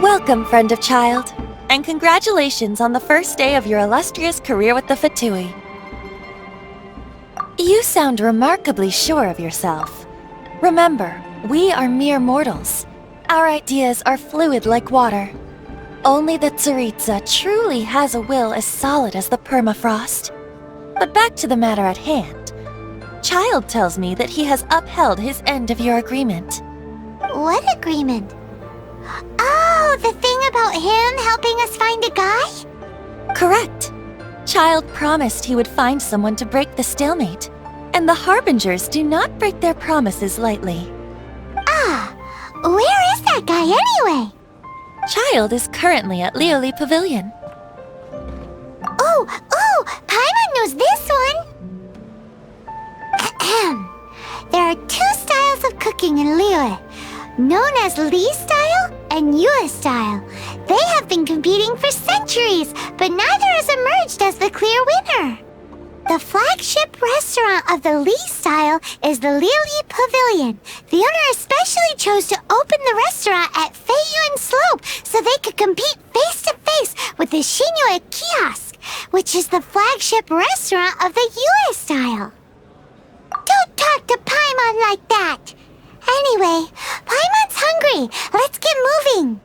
Welcome, friend of child, and congratulations on the first day of your illustrious career with the Fatui. You sound remarkably sure of yourself. Remember, we are mere mortals. Our ideas are fluid like water. Only the Tsaritsa truly has a will as solid as the permafrost. But back to the matter at hand. Child tells me that he has upheld his end of your agreement. What agreement? Oh, the thing about him helping us find a guy? Correct. Child promised he would find someone to break the stalemate. And the Harbingers do not break their promises lightly. Ah, where is that guy anyway? Child is currently at Lioli Pavilion. Oh, Paimon knows this one! Ahem. There are two styles of cooking in Lioli, known as Li style and Yue style. They have been competing for centuries, but neither has emerged as the clear winner. The flagship restaurant of the Li style is the Lioli Pavilion. The owner especially chose to open the restaurant at Feiyuan Slope so they could compete face-to-face with the Shinyue Kiosk, which is the flagship restaurant of the Yue style. Don't talk to Paimon like that! Anyway, Paimon's hungry. Let's get moving.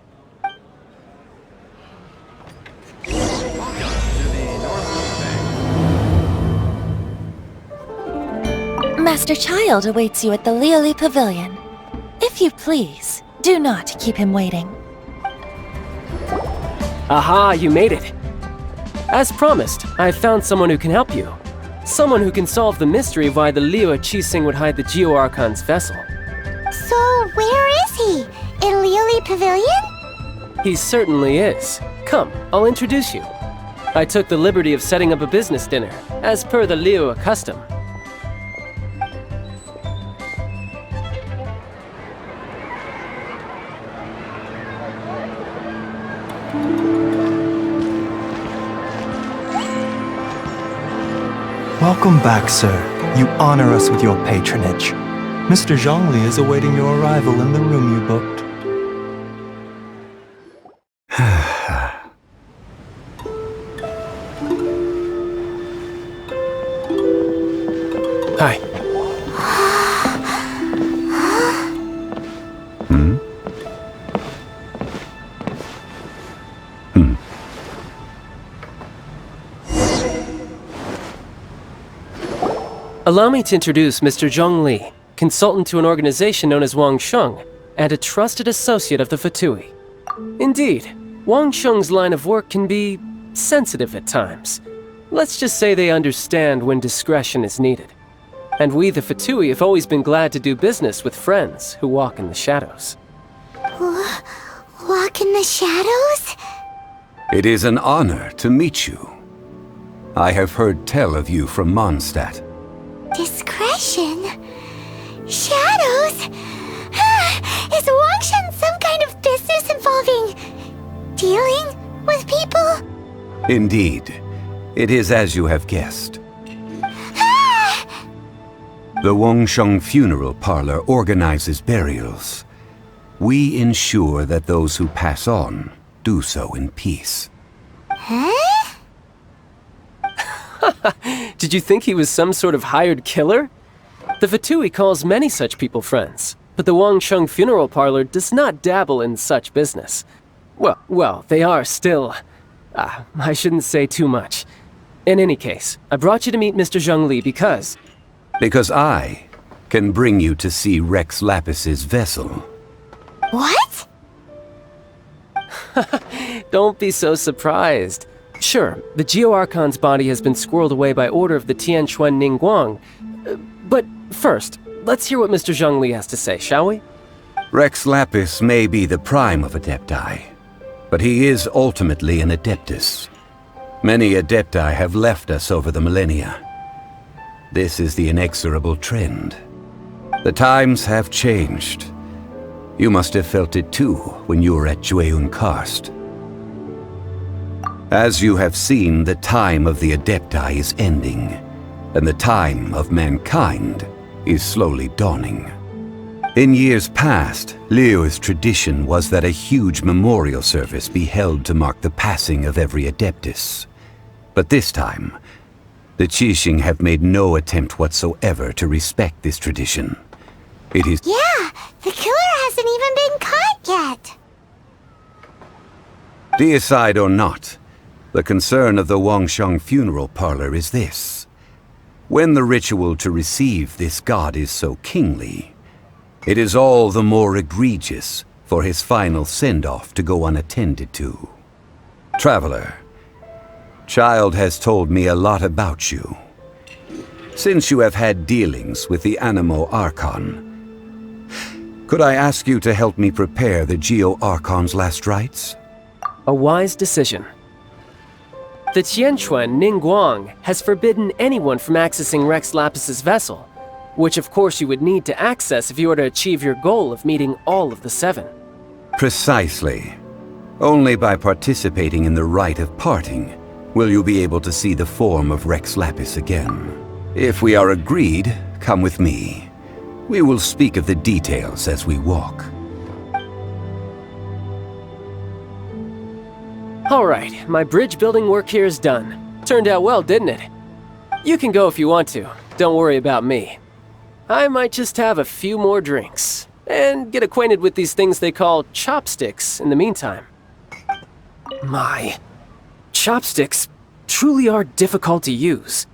Master Child awaits you at the Lioli Pavilion. If you please, do not keep him waiting. Aha, you made it! As promised, I've found someone who can help you. Someone who can solve the mystery of why the Liu Qixing would hide the Geo-Archon's vessel. So, where is he? In Lioli Pavilion? He certainly is. Come, I'll introduce you. I took the liberty of setting up a business dinner, as per the Liu custom. Welcome back, sir. You honor us with your patronage. Mr. Zhongli is awaiting your arrival in the room you booked. Hi. Allow me to introduce Mr. Zhong Li, consultant to an organization known as Wang Sheng, and a trusted associate of the Fatui. Indeed, Wang Sheng's line of work can be sensitive at times. Let's just say they understand when discretion is needed. And we, the Fatui, have always been glad to do business with friends who walk in the shadows. Walk in the shadows? It is an honor to meet you. I have heard tell of you from Mondstadt. Discretion? Shadows? Is Wang Shen some kind of business involving dealing with people? Indeed. It is as you have guessed. The Wangsheng Funeral Parlor organizes burials. We ensure that those who pass on do so in peace. Huh? Did you think he was some sort of hired killer? The Fatui calls many such people friends, but the Wangsheng Funeral Parlor does not dabble in such business. Well, they are still... I shouldn't say too much. In any case, I brought you to meet Mr. Zhong Li because... Because I can bring you to see Rex Lapis's vessel. What? Don't be so surprised. Sure, the Geo-Archon's body has been squirreled away by order of the Tianquan Ningguang. But first, let's hear what Mr. Zhong Li has to say, shall we? Rex Lapis may be the prime of Adepti, but he is ultimately an Adeptus. Many Adepti have left us over the millennia. This is the inexorable trend. The times have changed. You must have felt it too when you were at Jueyun Karst. As you have seen, the time of the Adepti is ending, and the time of mankind is slowly dawning. In years past, Liyue's tradition was that a huge memorial service be held to mark the passing of every Adeptus. But this time, the Qixing have made no attempt whatsoever to respect this tradition. It is— Yeah, the killer hasn't even been caught yet. Deicide or not, the concern of the Wangsheng funeral parlor is this. When the ritual to receive this god is so kingly, it is all the more egregious for his final send-off to go unattended to. Traveler, Child has told me a lot about you. Since you have had dealings with the Animo Archon, could I ask you to help me prepare the Geo Archon's last rites? A wise decision. The Tianquan Ningguang has forbidden anyone from accessing Rex Lapis's vessel, which of course you would need to access if you were to achieve your goal of meeting all of the 7. Precisely. Only by participating in the rite of parting will you be able to see the form of Rex Lapis again. If we are agreed, come with me. We will speak of the details as we walk. Alright, my bridge building work here is done. Turned out well, didn't it? You can go if you want to. Don't worry about me. I might just have a few more drinks, and get acquainted with these things they call chopsticks in the meantime. My, chopsticks truly are difficult to use.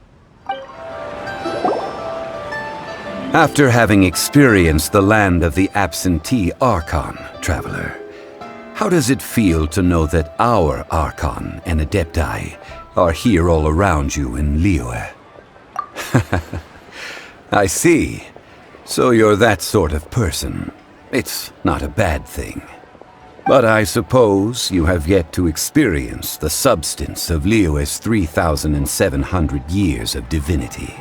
After having experienced the land of the absentee Archon, Traveler, how does it feel to know that our Archon and Adepti are here all around you in Liyue? I see. So you're that sort of person. It's not a bad thing. But I suppose you have yet to experience the substance of Liyue's 3,700 years of divinity.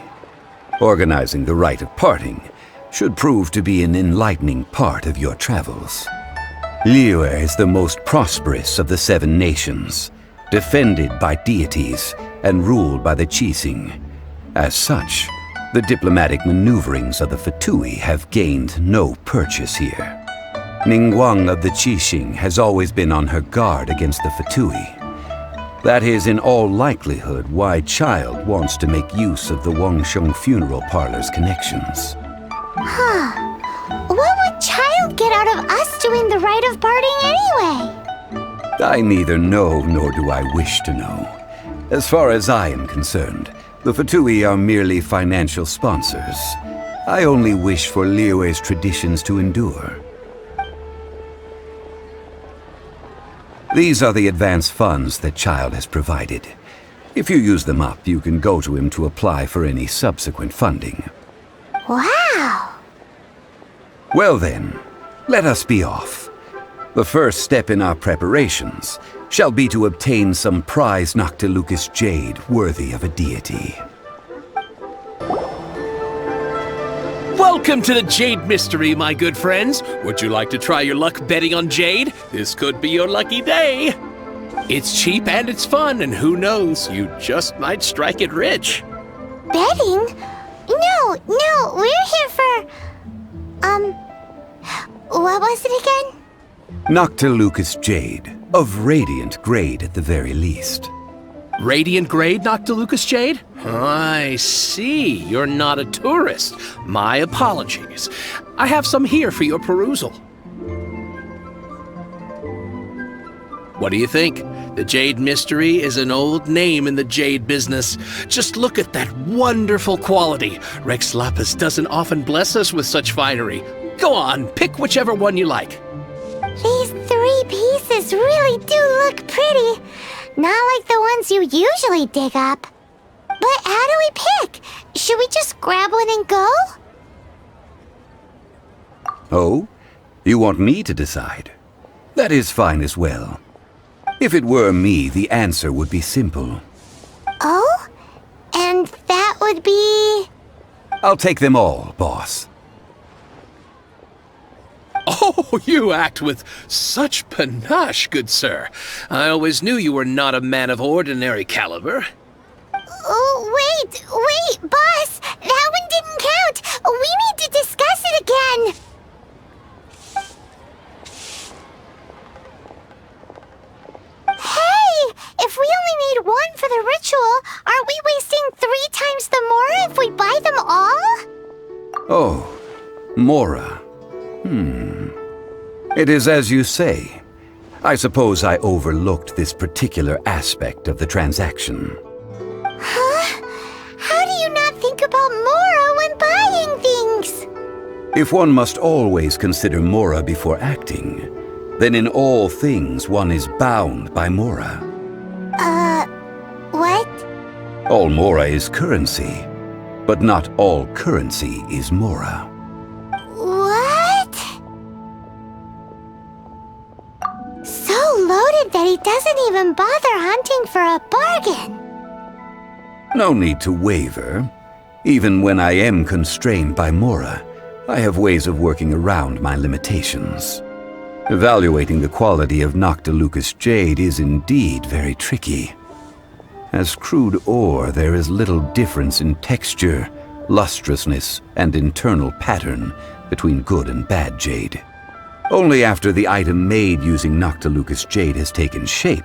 Organizing the rite of parting should prove to be an enlightening part of your travels. Liyue is the most prosperous of the 7 nations, defended by deities and ruled by the Qixing. As such, the diplomatic maneuverings of the Fatui have gained no purchase here. Ningguang of the Qixing has always been on her guard against the Fatui. That is in all likelihood why Child wants to make use of the Wangsheng funeral parlor's connections. Huh. What would Child get out of us doing the rite of parting anyway? I neither know nor do I wish to know. As far as I am concerned, the Fatui are merely financial sponsors. I only wish for Liyue's traditions to endure. These are the advance funds that Child has provided. If you use them up, you can go to him to apply for any subsequent funding. Wow! Well then, let us be off. The first step in our preparations shall be to obtain some prize Noctilucous jade worthy of a deity. Welcome to the Jade Mystery, my good friends. Would you like to try your luck betting on Jade? This could be your lucky day. It's cheap and it's fun, and who knows, you just might strike it rich. Betting? No, we're here for... what was it again? Noctilucous jade, of radiant grade at the very least. Radiant grade Noctilucous jade? I see. You're not a tourist. My apologies. I have some here for your perusal. What do you think? The Jade Mystery is an old name in the jade business. Just look at that wonderful quality. Rex Lapis doesn't often bless us with such finery. Go on, pick whichever one you like. These 3 pieces really do look pretty. Not like the ones you usually dig up. But how do we pick? Should we just grab one and go? Oh? You want me to decide? That is fine as well. If it were me, the answer would be simple. Oh? And that would be... I'll take them all, boss. Oh, you act with such panache, good sir. I always knew you were not a man of ordinary caliber. Oh, wait, boss! That one didn't count! We need to discuss it again! for the ritual, aren't we wasting 3 times the Mora if we buy them all? Oh, Mora. It is as you say. I suppose I overlooked this particular aspect of the transaction. Huh? How do you not think about Mora when buying things? If one must always consider Mora before acting, then in all things one is bound by Mora. What? All Mora is currency, but not all currency is Mora. What? So loaded that he doesn't even bother hunting for a bargain. No need to waver. Even when I am constrained by Mora, I have ways of working around my limitations. Evaluating the quality of Noctilucous jade is indeed very tricky. As crude ore, there is little difference in texture, lustrousness, and internal pattern between good and bad jade. Only after the item made using Noctilucous jade has taken shape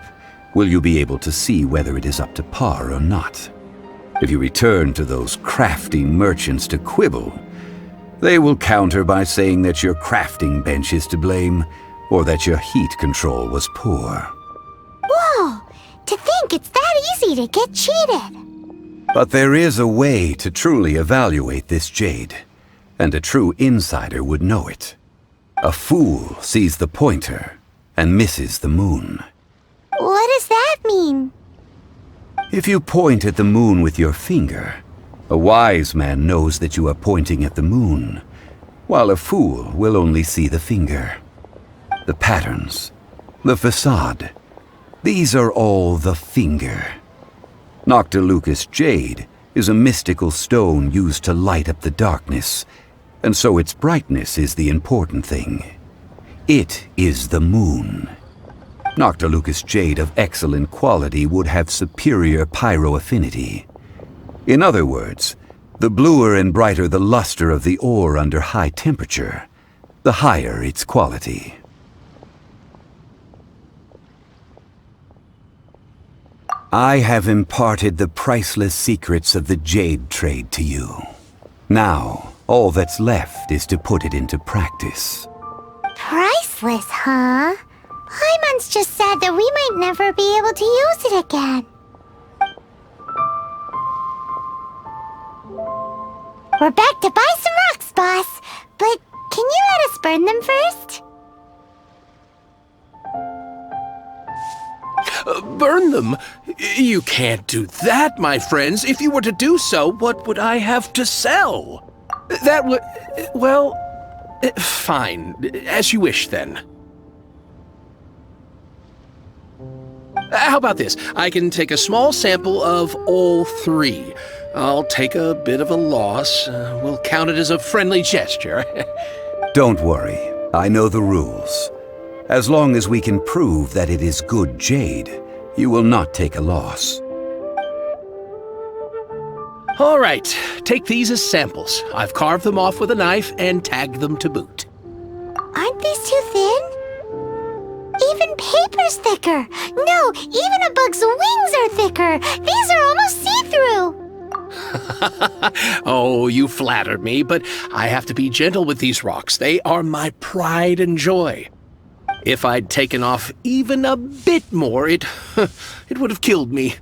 will you be able to see whether it is up to par or not. If you return to those crafty merchants to quibble, they will counter by saying that your crafting bench is to blame, or that your heat control was poor. Whoa! To think it's that easy to get cheated! But there is a way to truly evaluate this jade, and a true insider would know it. A fool sees the pointer and misses the moon. What does that mean? If you point at the moon with your finger, a wise man knows that you are pointing at the moon, while a fool will only see the finger. The patterns, the facade, these are all the finger. Noctilucous jade is a mystical stone used to light up the darkness, and so its brightness is the important thing. It is the moon. Noctilucous jade of excellent quality would have superior pyro affinity. In other words, the bluer and brighter the luster of the ore under high temperature, the higher its quality. I have imparted the priceless secrets of the jade trade to you. Now, all that's left is to put it into practice. Priceless, huh? Hyman's just said that we might never be able to use it again. We're back to buy some rocks, boss. But can you let us burn them first? Burn them? You can't do that, my friends. If you were to do so, what would I have to sell? That would... well... fine. As you wish, then. How about this? I can take a small sample of all 3. I'll take a bit of a loss. We'll count it as a friendly gesture. Don't worry. I know the rules. As long as we can prove that it is good jade, you will not take a loss. All right. Take these as samples. I've carved them off with a knife and tagged them to boot. Aren't these too thin? Even paper's thicker. No, even a bug's wings are thicker. These are almost see-through. Oh, you flatter me, but I have to be gentle with these rocks. They are my pride and joy. If I'd taken off even a bit more, it would have killed me.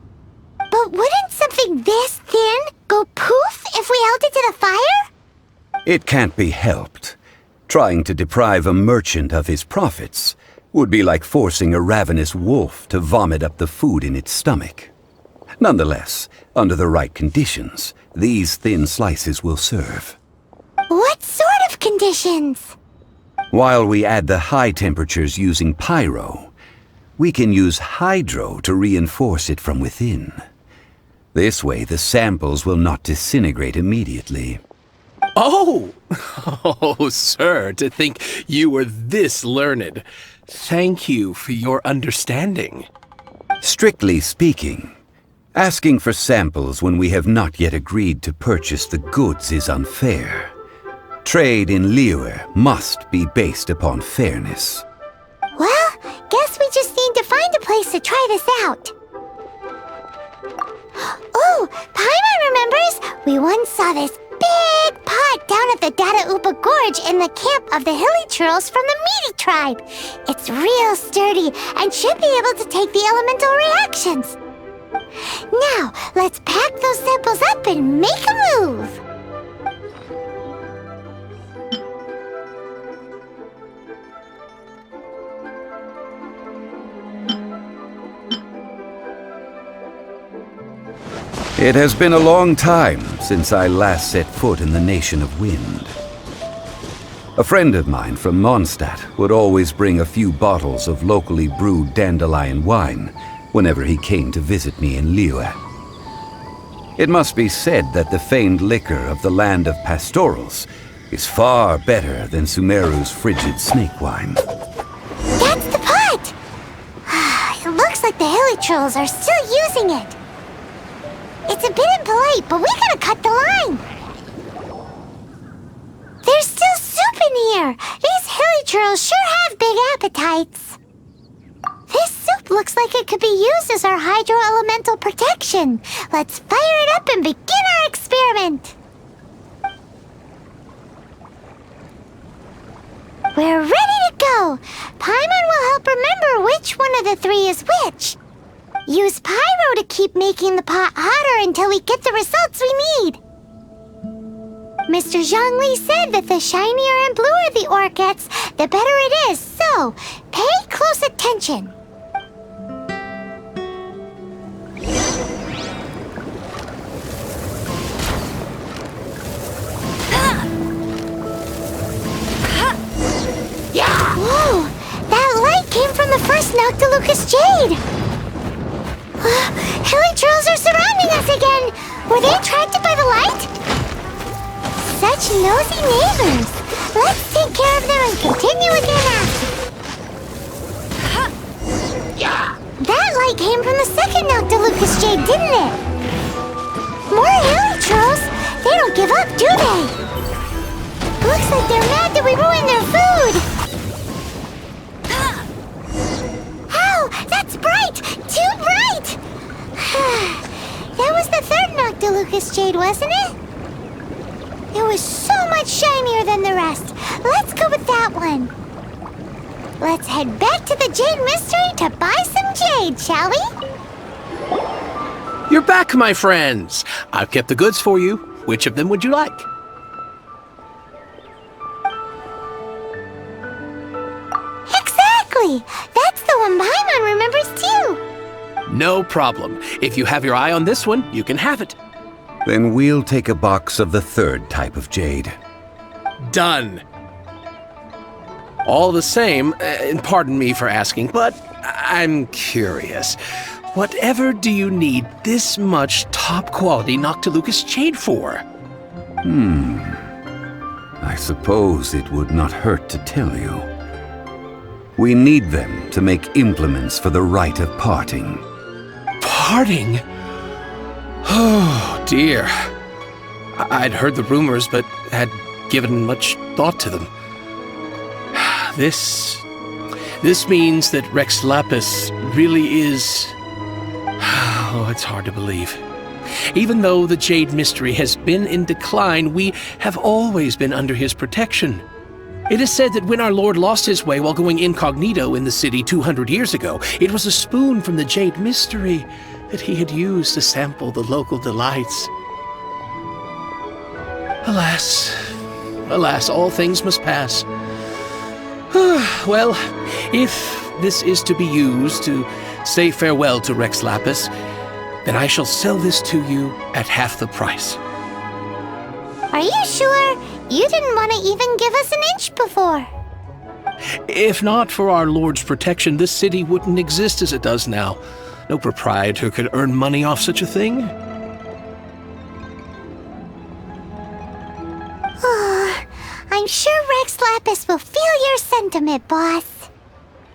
But wouldn't something this thin go poof if we held it to the fire? It can't be helped. Trying to deprive a merchant of his profits would be like forcing a ravenous wolf to vomit up the food in its stomach. Nonetheless, under the right conditions, these thin slices will serve. What sort of conditions? While we add the high temperatures using pyro, we can use hydro to reinforce it from within. This way, the samples will not disintegrate immediately. Oh! Oh, sir, to think you were this learned. Thank you for your understanding. Strictly speaking, asking for samples when we have not yet agreed to purchase the goods is unfair. Trade in Liyue must be based upon fairness. Well, guess we just need to find a place to try this out. Paimon remembers we once saw this big pot down at the Data Upa Gorge in the camp of the hilly churls from the Meaty tribe. It's real sturdy and should be able to take the elemental reactions. Now, let's pack those samples up and make a move. It has been a long time since I last set foot in the Nation of Wind. A friend of mine from Mondstadt would always bring a few bottles of locally brewed dandelion wine whenever he came to visit me in Liyue. It must be said that the famed liquor of the land of pastorals is far better than Sumeru's frigid snake wine. That's the pot! It looks like the hilly trolls are still using it. It's a bit impolite, but we gotta cut the line. There's still soup in here. These hilly trolls sure have big appetites. This soup looks like it could be used as our hydro-elemental protection. Let's fire it up and begin our experiment. We're ready to go. Paimon will help remember which one of the three is which. Use pyro to keep making the pot hotter until we get the results we need. Mr. Zhongli said that the shinier and bluer the ore gets, the better it is, so pay close attention. Whoa! That light came from the first Noctilucous Jade! Hilly trolls are surrounding us again! Were they attracted by the light? Such nosy neighbors! Let's take care of them and continue with their nap. That light came from the second Noctilucous Jade, didn't it? More hilly trolls! They don't give up, do they? Looks like they're mad that we ruined their food! Ow! That's bright! Too bright! That was the third Noctilucous Jade, wasn't it? It was so much shinier than the rest. Let's go with that one. Let's head back to the Jade Mystery to buy some jade, shall we? You're back, my friends. I've kept the goods for you. Which of them would you like? Exactly! That's the one Paimon remembers too. No problem. If you have your eye on this one, you can have it. Then we'll take a box of the third type of jade. Done. All the same, and pardon me for asking, but I'm curious. Whatever do you need this much top-quality Noctilucous Jade for? I suppose it would not hurt to tell you. We need them to make implements for the rite of parting. Parting? Oh, dear. I'd heard the rumors, but had given much thought to them. This means that Rex Lapis really is... Oh, it's hard to believe. Even though the Jade Mystery has been in decline, we have always been under his protection. It is said that when our Lord lost his way while going incognito in the city 200 years ago, it was a spoon from the Jade Mystery that he had used to sample the local delights. Alas, alas, all things must pass. Well, if this is to be used to say farewell to Rex Lapis, then I shall sell this to you at half the price. Are you sure? You didn't want to even give us an inch before. If not for our Lord's protection, this city wouldn't exist as it does now. No proprietor could earn money off such a thing. Oh, I'm sure Rex Lapis will feel your sentiment, boss.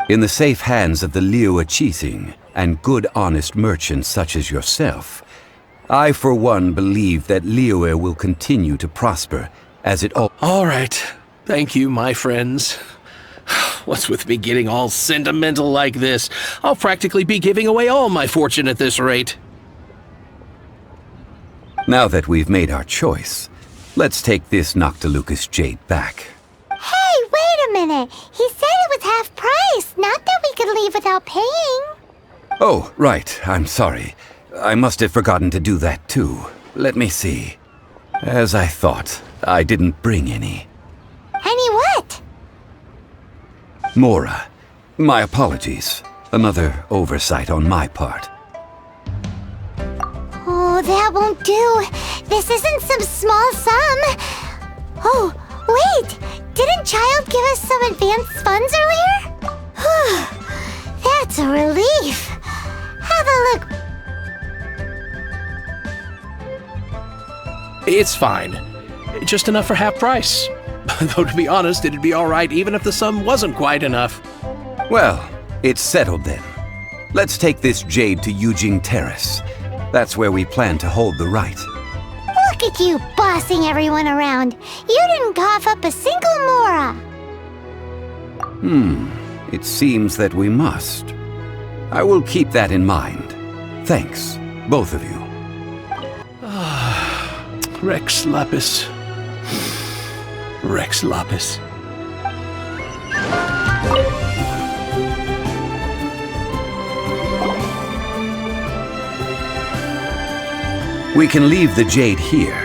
In the safe hands of the Liyue Chising and good honest merchants such as yourself, I for one believe that Liyue will continue to prosper as it All right. Thank you, my friends. What's with me getting all sentimental like this? I'll practically be giving away all my fortune at this rate. Now that we've made our choice, let's take this Noctilucous jade back. Hey, wait a minute. He said it was half price, not that we could leave without paying. Oh, right. I'm sorry. I must have forgotten to do that too. Let me see. As I thought, I didn't bring any. Any what? Mora, my apologies. Another oversight on my part. Oh, that won't do. This isn't some small sum. Oh, wait! Didn't Child give us some advanced funds earlier? That's a relief. Have a look. It's fine. Just enough for half price. Though to be honest, it'd be alright even if the sum wasn't quite enough. Well, it's settled then. Let's take this jade to Yujing Terrace. That's where we plan to hold the rite. Look at you bossing everyone around. You didn't cough up a single Mora. It seems that we must. I will keep that in mind. Thanks, both of you. Rex Lapis. Rex Lapis. We can leave the jade here.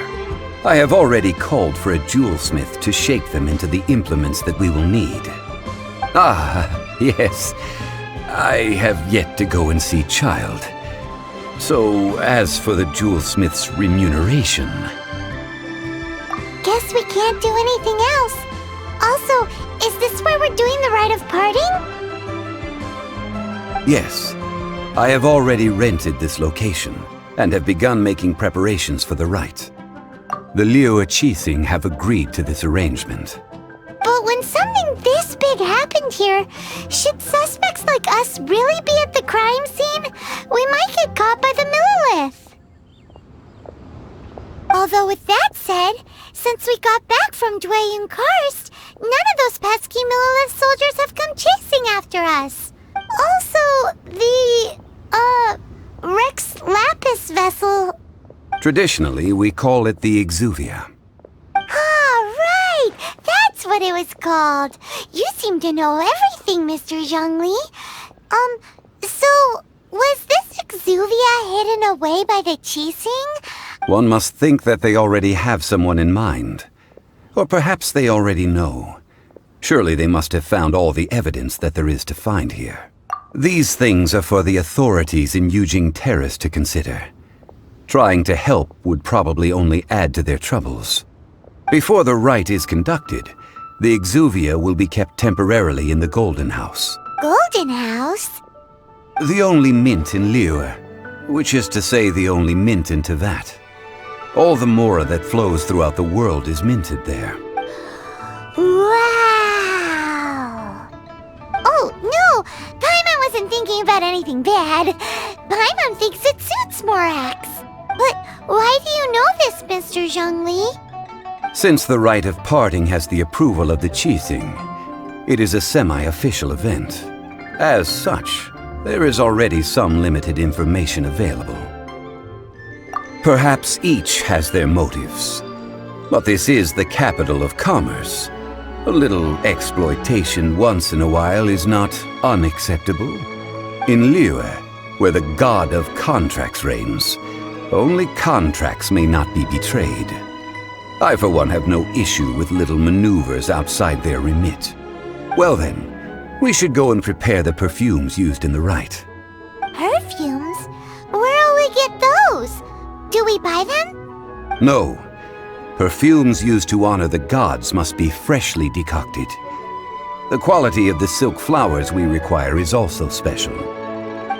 I have already called for a jewelsmith to shape them into the implements that we will need. Ah, yes. I have yet to go and see Child. So, as for the jewelsmith's remuneration... Guess we can't do anything else. Also, is this where we're doing the rite of parting? Yes. I have already rented this location and have begun making preparations for the rite. The Liu Qixing have agreed to this arrangement. But when something this big happened here, should suspects like us really be at the crime scene? We might get caught by the Millilith. Although with that said, since we got back from Dwayne Karst, none of those pesky Millilith soldiers have come chasing after us. Also, the, Rex Lapis vessel... Traditionally, we call it the Exuvia. Ah, right! That's what it was called. You seem to know everything, Mr. Zhongli. So, was this Exuvia hidden away by the Qixing? One must think that they already have someone in mind. Or perhaps they already know. Surely they must have found all the evidence that there is to find here. These things are for the authorities in Yujing Terrace to consider. Trying to help would probably only add to their troubles. Before the rite is conducted, the Exuvia will be kept temporarily in the Golden House. Golden House? The only mint in Liyue, which is to say the only mint in Tevat. All the Mora that flows throughout the world is minted there. Wow! Oh, no! Paimon wasn't thinking about anything bad. Paimon thinks it suits Morax. But why do you know this, Mr. Zhongli? Since the rite of parting has the approval of the Qixing, it is a semi-official event. As such, there is already some limited information available. Perhaps each has their motives, but this is the capital of commerce. A little exploitation once in a while is not unacceptable. In Liyue, where the god of contracts reigns, only contracts may not be betrayed. I, for one, have no issue with little maneuvers outside their remit. Well then, we should go and prepare the perfumes used in the rite. Perfumes? Where'll we get those? Do we buy them? No. Perfumes used to honor the gods must be freshly decocted. The quality of the silk flowers we require is also special.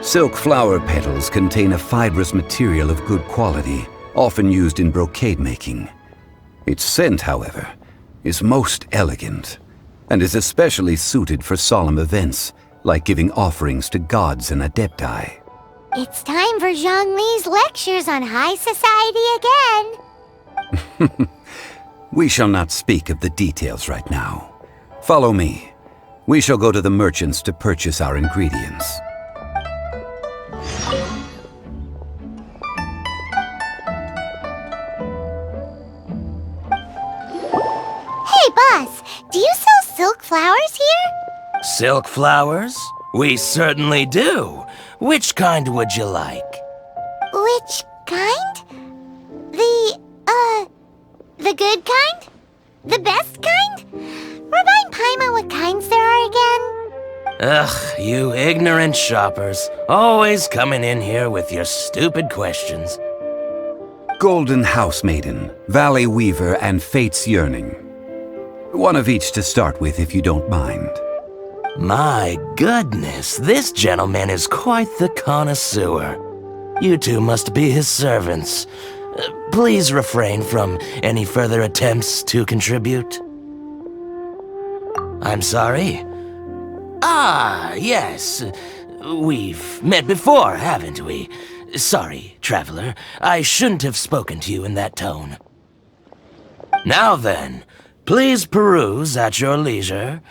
Silk flower petals contain a fibrous material of good quality, often used in brocade making. Its scent, however, is most elegant, and is especially suited for solemn events, like giving offerings to gods and adepti. It's time for Zhongli's lectures on high society again. We shall not speak of the details right now. Follow me. We shall go to the merchants to purchase our ingredients. flowers here? Silk flowers? We certainly do. Which kind would you like? Which kind? The good kind? The best kind? Remind Paimon what kinds there are again. Ugh, you ignorant shoppers. Always coming in here with your stupid questions. Golden House Maiden, Valley Weaver, and Fate's Yearning. One of each to start with, if you don't mind. My goodness, this gentleman is quite the connoisseur. You two must be his servants. Please refrain from any further attempts to contribute. I'm sorry? Ah, yes. We've met before, haven't we? Sorry, traveler. I shouldn't have spoken to you in that tone. Now then, please peruse at your leisure.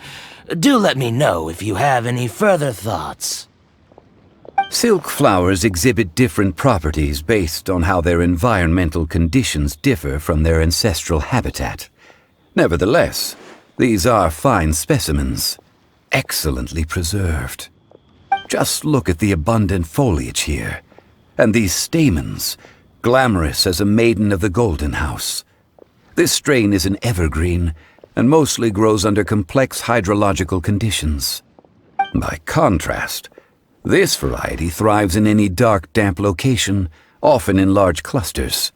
Do let me know if you have any further thoughts. Silk flowers exhibit different properties based on how their environmental conditions differ from their ancestral habitat. Nevertheless, these are fine specimens, excellently preserved. Just look at the abundant foliage here, and these stamens, glamorous as a maiden of the Golden House. This strain is an evergreen, and mostly grows under complex hydrological conditions. By contrast, this variety thrives in any dark, damp location, often in large clusters.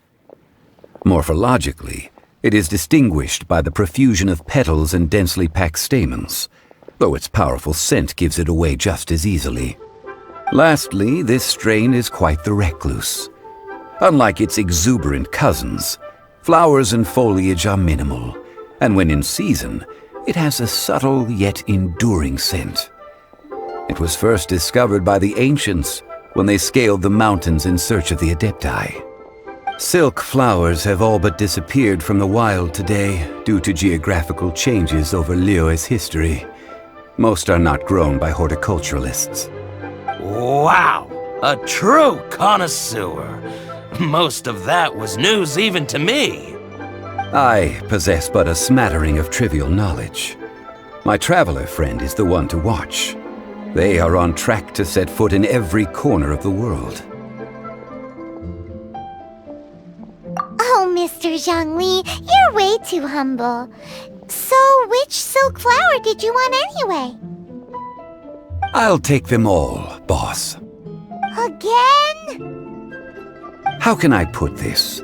Morphologically, it is distinguished by the profusion of petals and densely packed stamens, though its powerful scent gives it away just as easily. Lastly, this strain is quite the recluse. Unlike its exuberant cousins, flowers and foliage are minimal, and when in season, it has a subtle yet enduring scent. It was first discovered by the ancients when they scaled the mountains in search of the Adepti. Silk flowers have all but disappeared from the wild today due to geographical changes over Liyue's history. Most are not grown by horticulturalists. Wow! A true connoisseur! Most of that was news even to me. I possess but a smattering of trivial knowledge. My traveler friend is the one to watch. They are on track to set foot in every corner of the world. Oh, Mr. Zhongli, you're way too humble. So, which silk flower did you want anyway? I'll take them all, boss. Again? How can I put this?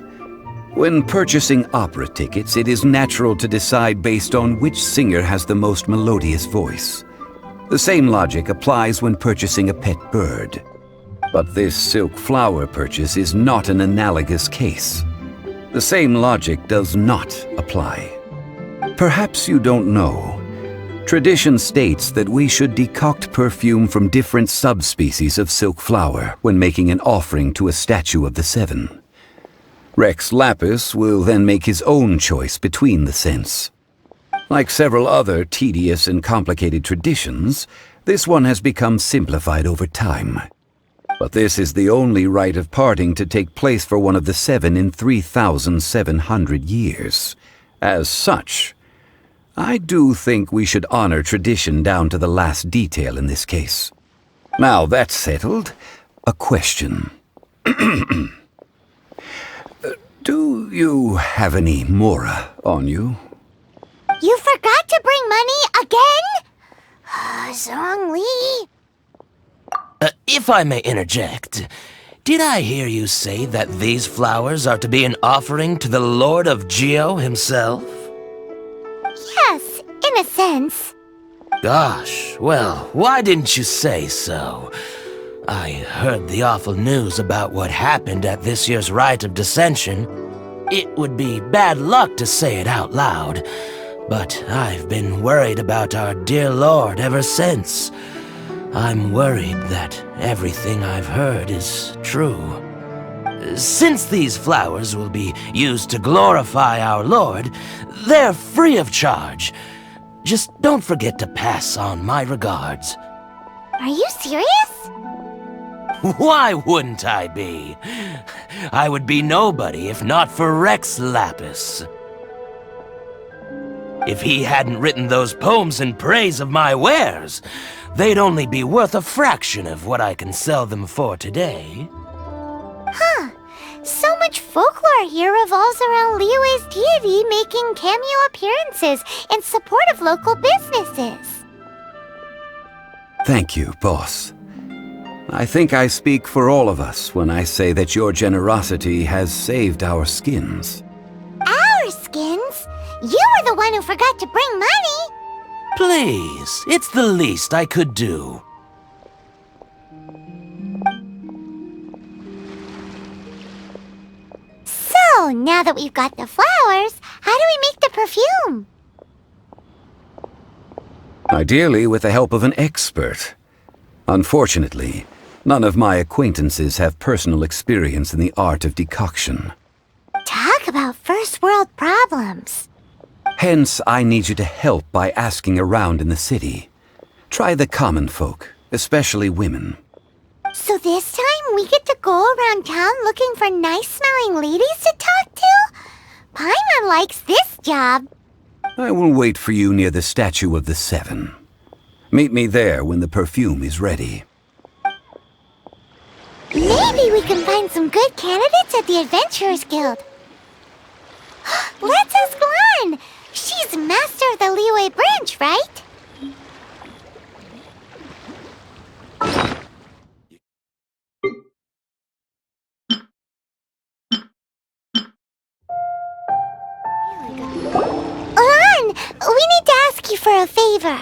When purchasing opera tickets, it is natural to decide based on which singer has the most melodious voice. The same logic applies when purchasing a pet bird. But this silk flower purchase is not an analogous case. The same logic does not apply. Perhaps you don't know. Tradition states that we should decoct perfume from different subspecies of silk flower when making an offering to a statue of the Seven. Rex Lapis will then make his own choice between the scents. Like several other tedious and complicated traditions, this one has become simplified over time. But this is the only rite of parting to take place for one of the Seven in 3,700 years. As such, I do think we should honor tradition down to the last detail in this case. Now that's settled, a question. Do you have any mora on you? You forgot to bring money again? Zhongli. If I may interject, did I hear you say that these flowers are to be an offering to the Lord of Geo himself? Yes, in a sense. Gosh, well, why didn't you say so? I heard the awful news about what happened at this year's Rite of Dissension. It would be bad luck to say it out loud, but I've been worried about our dear Lord ever since. I'm worried that everything I've heard is true. Since these flowers will be used to glorify our Lord, they're free of charge. Just don't forget to pass on my regards. Are you serious? Why wouldn't I be? I would be nobody if not for Rex Lapis. If he hadn't written those poems in praise of my wares, they'd only be worth a fraction of what I can sell them for today. Huh. So much folklore here revolves around Liyue's deity making cameo appearances in support of local businesses. Thank you, boss. I think I speak for all of us when I say that your generosity has saved our skins. Our skins? You were the one who forgot to bring money! Please, it's the least I could do. So, now that we've got the flowers, how do we make the perfume? Ideally with the help of an expert. Unfortunately, none of my acquaintances have personal experience in the art of decoction. Talk about first world problems. Hence, I need you to help by asking around in the city. Try the common folk, especially women. So this time we get to go around town looking for nice-smelling ladies to talk to? Paimon likes this job. I will wait for you near the Statue of the Seven. Meet me there when the perfume is ready. Maybe we can find some good candidates at the Adventurers Guild. Let's ask Lan! She's master of the Liyue branch, right? Lan! We need to ask you for a favor.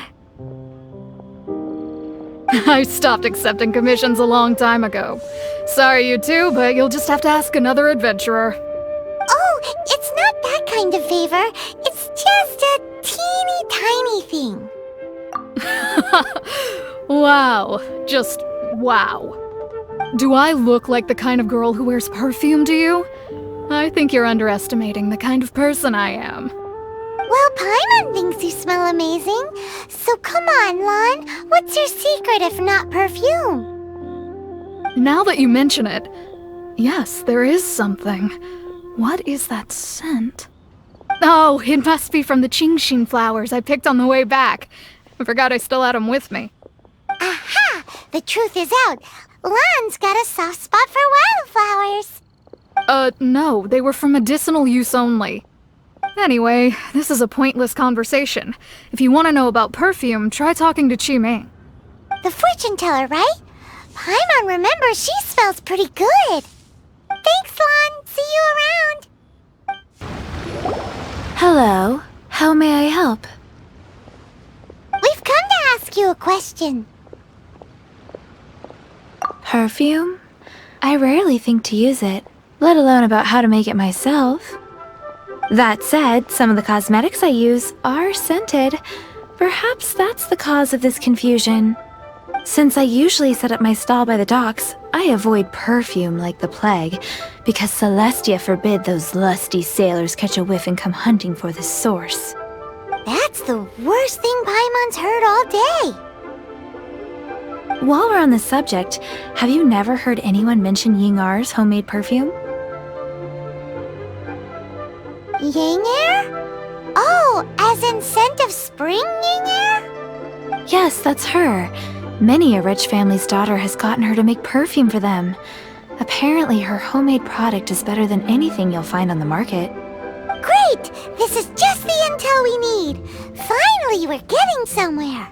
I stopped accepting commissions a long time ago. Sorry, you two, but you'll just have to ask another adventurer. Oh, it's not that kind of favor. It's just a teeny tiny thing. Wow. Just wow. Do I look like the kind of girl who wears perfume to you? I think you're underestimating the kind of person I am. Well, Paimon thinks you smell amazing. So come on, Lan. What's your secret if not perfume? Now that you mention it, yes, there is something. What is that scent? Oh, it must be from the Genshin flowers I picked on the way back. I forgot I still had them with me. Aha! The truth is out. Lan's got a soft spot for wildflowers. No, they were for medicinal use only. Anyway, this is a pointless conversation. If you want to know about perfume, try talking to Qiming. The fortune teller, right? Paimon remembers she smells pretty good. Thanks, Lan. See you around. Hello. How may I help? We've come to ask you a question. Perfume? I rarely think to use it, let alone about how to make it myself. That said, some of the cosmetics I use are scented. Perhaps that's the cause of this confusion. Since I usually set up my stall by the docks, I avoid perfume like the plague, because Celestia forbid those lusty sailors catch a whiff and come hunting for the source. That's the worst thing Paimon's heard all day. While we're on the subject, have you never heard anyone mention Yingar's homemade perfume? Yingar? Oh, as in scent of spring Yingar? Yes, that's her. Many a rich family's daughter has gotten her to make perfume for them. Apparently, her homemade product is better than anything you'll find on the market. Great! This is just the intel we need. Finally, we're getting somewhere.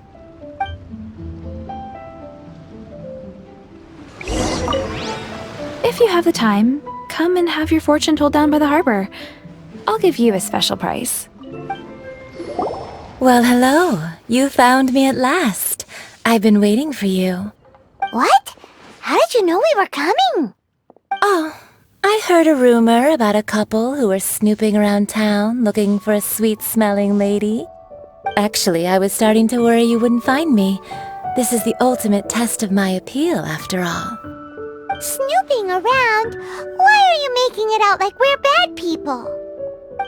If you have the time, come and have your fortune told down by the harbor. I'll give you a special price. Well, hello. You found me at last. I've been waiting for you. What? How did you know we were coming? Oh, I heard a rumor about a couple who were snooping around town looking for a sweet-smelling lady. Actually, I was starting to worry you wouldn't find me. This is the ultimate test of my appeal, after all. Snooping around? Why are you making it out like we're bad people?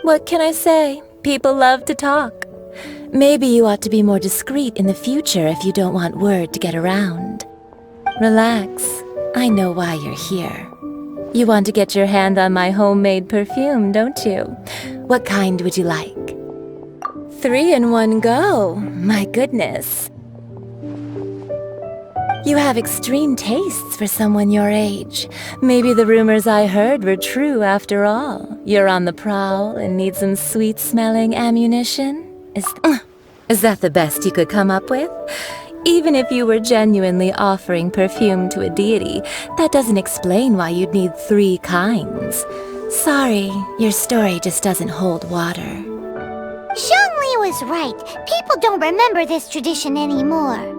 What can I say? People love to talk. Maybe you ought to be more discreet in the future if you don't want word to get around. Relax. I know why you're here. You want to get your hand on my homemade perfume, don't you? What kind would you like? 3 in one go. My goodness. You have extreme tastes for someone your age. Maybe the rumors I heard were true after all. You're on the prowl and need some sweet-smelling ammunition? Is that the best you could come up with? Even if you were genuinely offering perfume to a deity, that doesn't explain why you'd need 3 kinds. Sorry, your story just doesn't hold water. Zhongli was right. People don't remember this tradition anymore.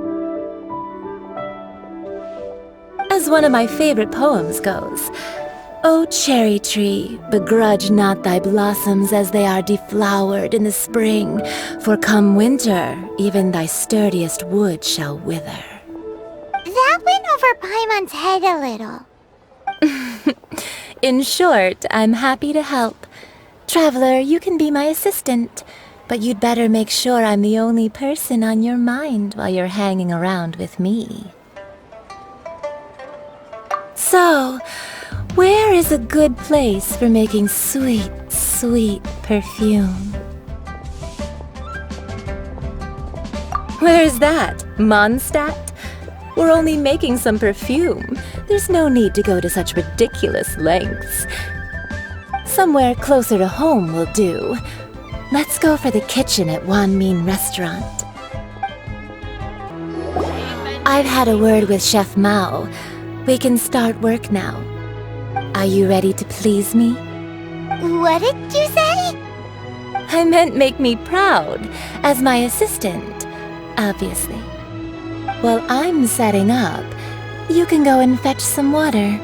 As one of my favorite poems goes, "O cherry tree, begrudge not thy blossoms as they are deflowered in the spring, for come winter, even thy sturdiest wood shall wither." That went over Paimon's head a little. In short, I'm happy to help. Traveler, you can be my assistant, but you'd better make sure I'm the only person on your mind while you're hanging around with me. So, where is a good place for making sweet, sweet perfume? Where's that? Mondstadt? We're only making some perfume. There's no need to go to such ridiculous lengths. Somewhere closer to home will do. Let's go for the kitchen at Wanmin Restaurant. I've had a word with Chef Mao. We can start work now. Are you ready to please me? What did you say? I meant make me proud, as my assistant, obviously. While I'm setting up, you can go and fetch some water.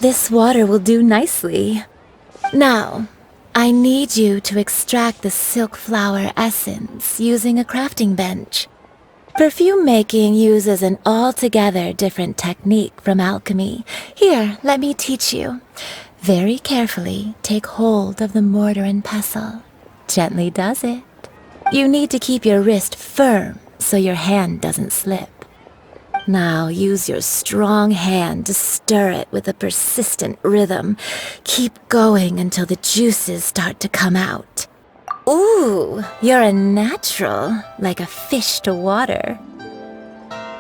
This water will do nicely. Now, I need you to extract the silk flower essence using a crafting bench. Perfume making uses an altogether different technique from alchemy. Here, let me teach you. Very carefully, take hold of the mortar and pestle. Gently does it. You need to keep your wrist firm so your hand doesn't slip. Now use your strong hand to stir it with a persistent rhythm. Keep going until the juices start to come out. Ooh, you're a natural, like a fish to water.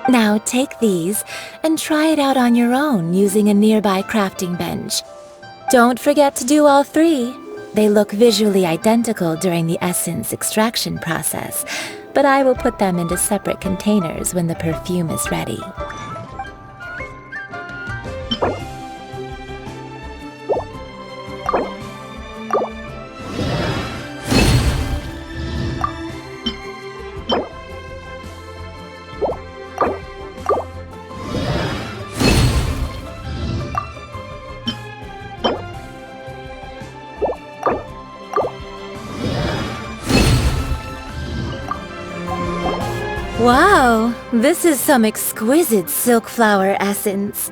Now take these and try it out on your own using a nearby crafting bench. Don't forget to do all 3. They look visually identical during the essence extraction process, but I will put them into separate containers when the perfume is ready. Wow, this is some exquisite silk flower essence.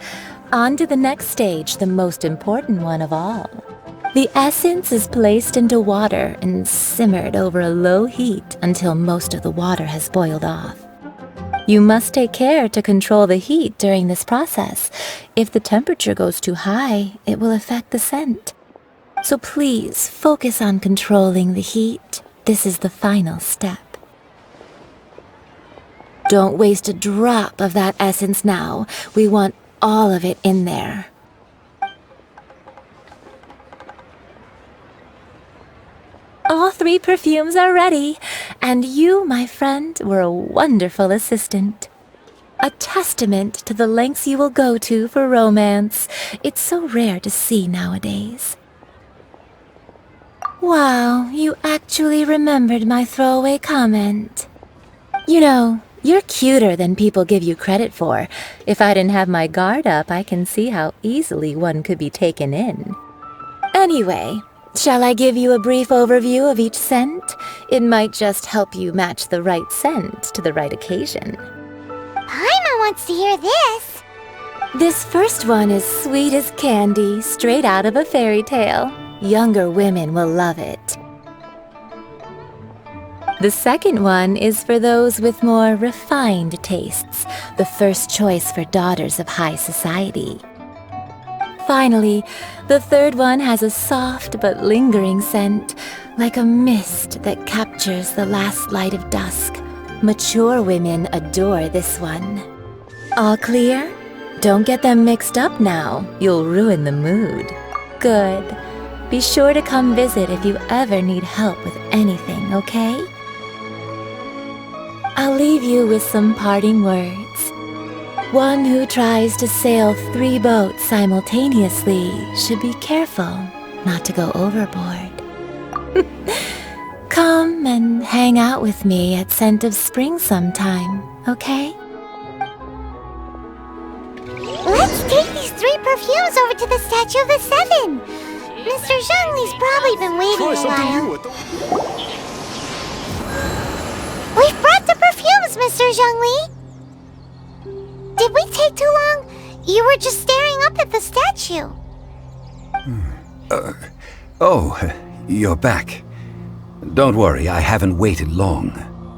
On to the next stage, the most important one of all. The essence is placed into water and simmered over a low heat until most of the water has boiled off. You must take care to control the heat during this process. If the temperature goes too high, it will affect the scent. So please focus on controlling the heat. This is the final step. Don't waste a drop of that essence now. We want all of it in there. All 3 perfumes are ready, and you, my friend, were a wonderful assistant. A testament to the lengths you will go to for romance. It's so rare to see nowadays. Wow, you actually remembered my throwaway comment. You know, you're cuter than people give you credit for. If I didn't have my guard up, I can see how easily one could be taken in. Anyway, shall I give you a brief overview of each scent? It might just help you match the right scent to the right occasion. Paimon wants to hear this. This first one is sweet as candy, straight out of a fairy tale. Younger women will love it. The second one is for those with more refined tastes, the first choice for daughters of high society. Finally, the third one has a soft but lingering scent, like a mist that captures the last light of dusk. Mature women adore this one. All clear? Don't get them mixed up now. You'll ruin the mood. Good. Be sure to come visit if you ever need help with anything, okay? I'll leave you with some parting words. One who tries to sail 3 boats simultaneously should be careful not to go overboard. Come and hang out with me at Scent of Spring sometime, okay? Let's take these 3 perfumes over to the Statue of the Seven. Mr. Zhongli's probably been waiting a while. We've brought the perfumes, Mr. Zhongli. Did we take too long? You were just staring up at the statue. Oh, you're back. Don't worry, I haven't waited long.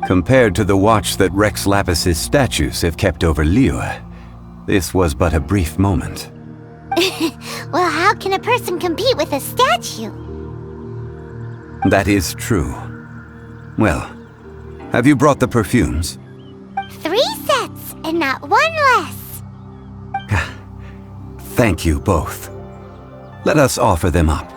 Compared to the watch that Rex Lapis's statues have kept over Liyue, this was but a brief moment. Well, how can a person compete with a statue? That is true. Well, have you brought the perfumes? 3 sets, and not 1 less. Thank you both. Let us offer them up.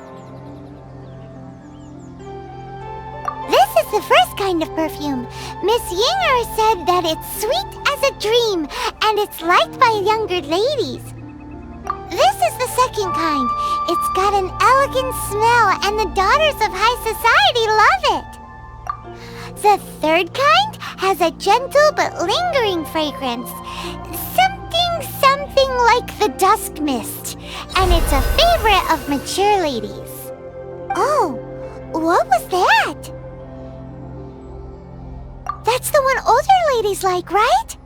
This is the first kind of perfume. Miss Yinger said that it's sweet as a dream, and it's liked by younger ladies. This is the second kind. It's got an elegant smell, and the daughters of high society love it. The third kind has a gentle but lingering fragrance. Something like the dusk mist, and it's a favorite of mature ladies. Oh, what was that? That's the one older ladies like, right?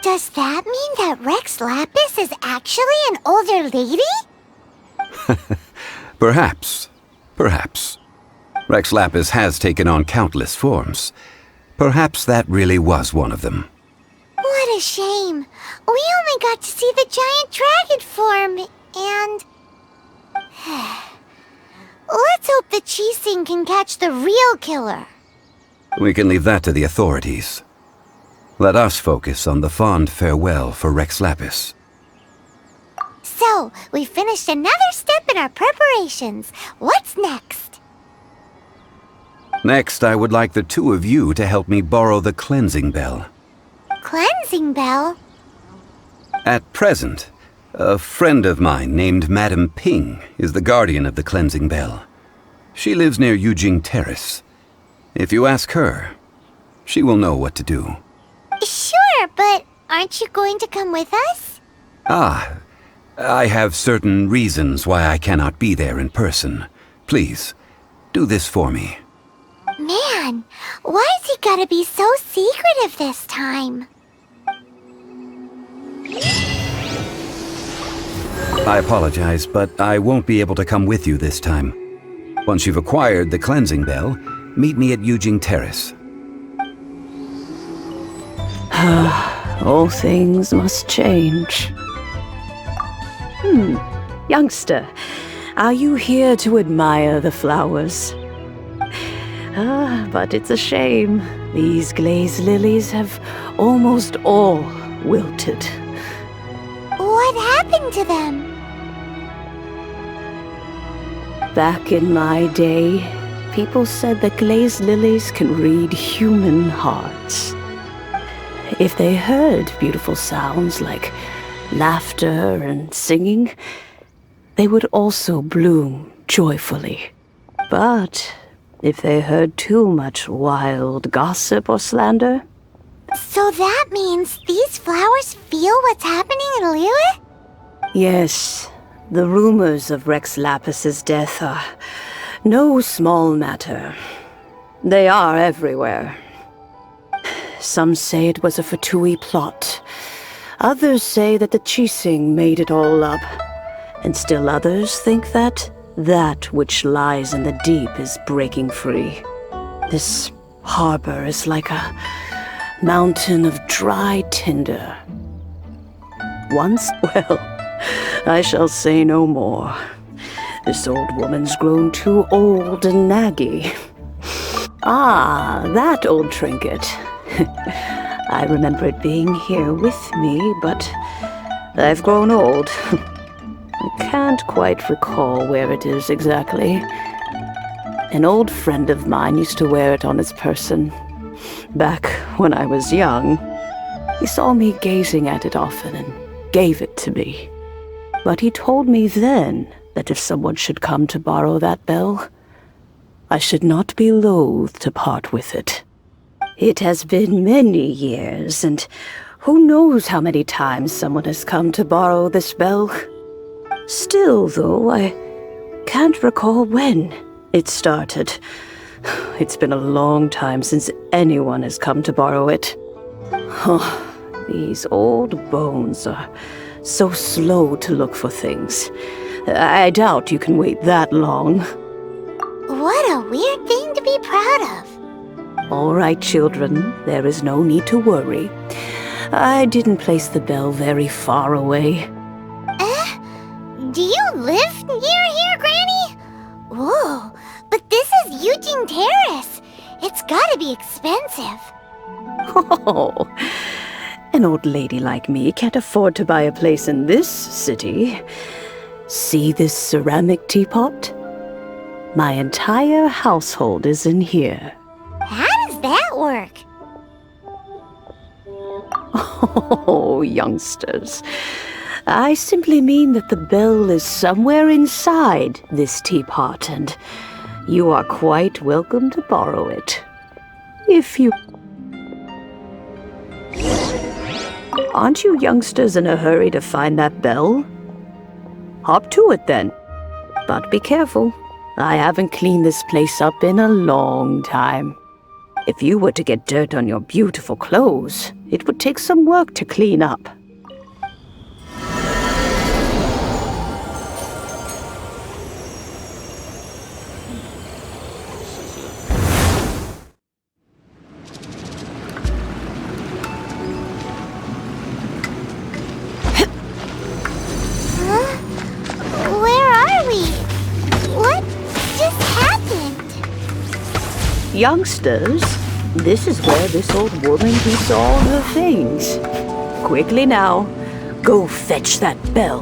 Does that mean that Rex Lapis is actually an older lady? Perhaps. Rex Lapis has taken on countless forms. Perhaps that really was one of them. What a shame. We only got to see the giant dragon form, and... Let's hope the Qixing can catch the real killer. We can leave that to the authorities. Let us focus on the fond farewell for Rex Lapis. So, we finished another step in our preparations. What's next? Next, I would like the 2 of you to help me borrow the cleansing bell. Cleansing bell? At present, a friend of mine named Madame Ping is the guardian of the cleansing bell. She lives near Yujing Terrace. If you ask her, she will know what to do. Sure, but aren't you going to come with us? Ah, I have certain reasons why I cannot be there in person. Please, do this for me. Man, why has he gotta be so secretive this time? I apologize, but I won't be able to come with you this time. Once you've acquired the cleansing bell, meet me at Yujing Terrace. All things must change. Youngster, are you here to admire the flowers? But it's a shame. These glazed lilies have almost all wilted. What happened to them? Back in my day, people said that glazed lilies can read human hearts. If they heard beautiful sounds like laughter and singing, they would also bloom joyfully. But if they heard too much wild gossip or slander... So that means these flowers feel what's happening in Liyue? Yes, the rumors of Rex Lapis's death are no small matter. They are everywhere. Some say it was a Fatui plot. Others say that the Chising made it all up, and still others think that that which lies in the deep is breaking free. This harbor is like a mountain of dry tinder. Once, well, I shall say no more. This old woman's grown too old and naggy. Ah, that old trinket. I remember it being here with me, but I've grown old. I can't quite recall where it is exactly. An old friend of mine used to wear it on his person. Back when I was young, he saw me gazing at it often and gave it to me. But he told me then that if someone should come to borrow that bell, I should not be loath to part with it. It has been many years, and who knows how many times someone has come to borrow this bell. Still, though, I can't recall when it started. It's been a long time since anyone has come to borrow it. Oh, these old bones are so slow to look for things. I doubt you can wait that long. What a weird thing to be proud of. All right, children, there is no need to worry. I didn't place the bell very far away. Do you live near here, Granny? Whoa, but this is Eugene Terrace. It's gotta be expensive. Oh, an old lady like me can't afford to buy a place in this city. See this ceramic teapot? My entire household is in here. How does that work? Oh, youngsters. I simply mean that the bell is somewhere inside this teapot, and you are quite welcome to borrow it. If you... Aren't you youngsters in a hurry to find that bell? Hop to it then. But be careful. I haven't cleaned this place up in a long time. If you were to get dirt on your beautiful clothes, it would take some work to clean up. Youngsters, this is where this old woman keeps all her things. Quickly now, go fetch that bell.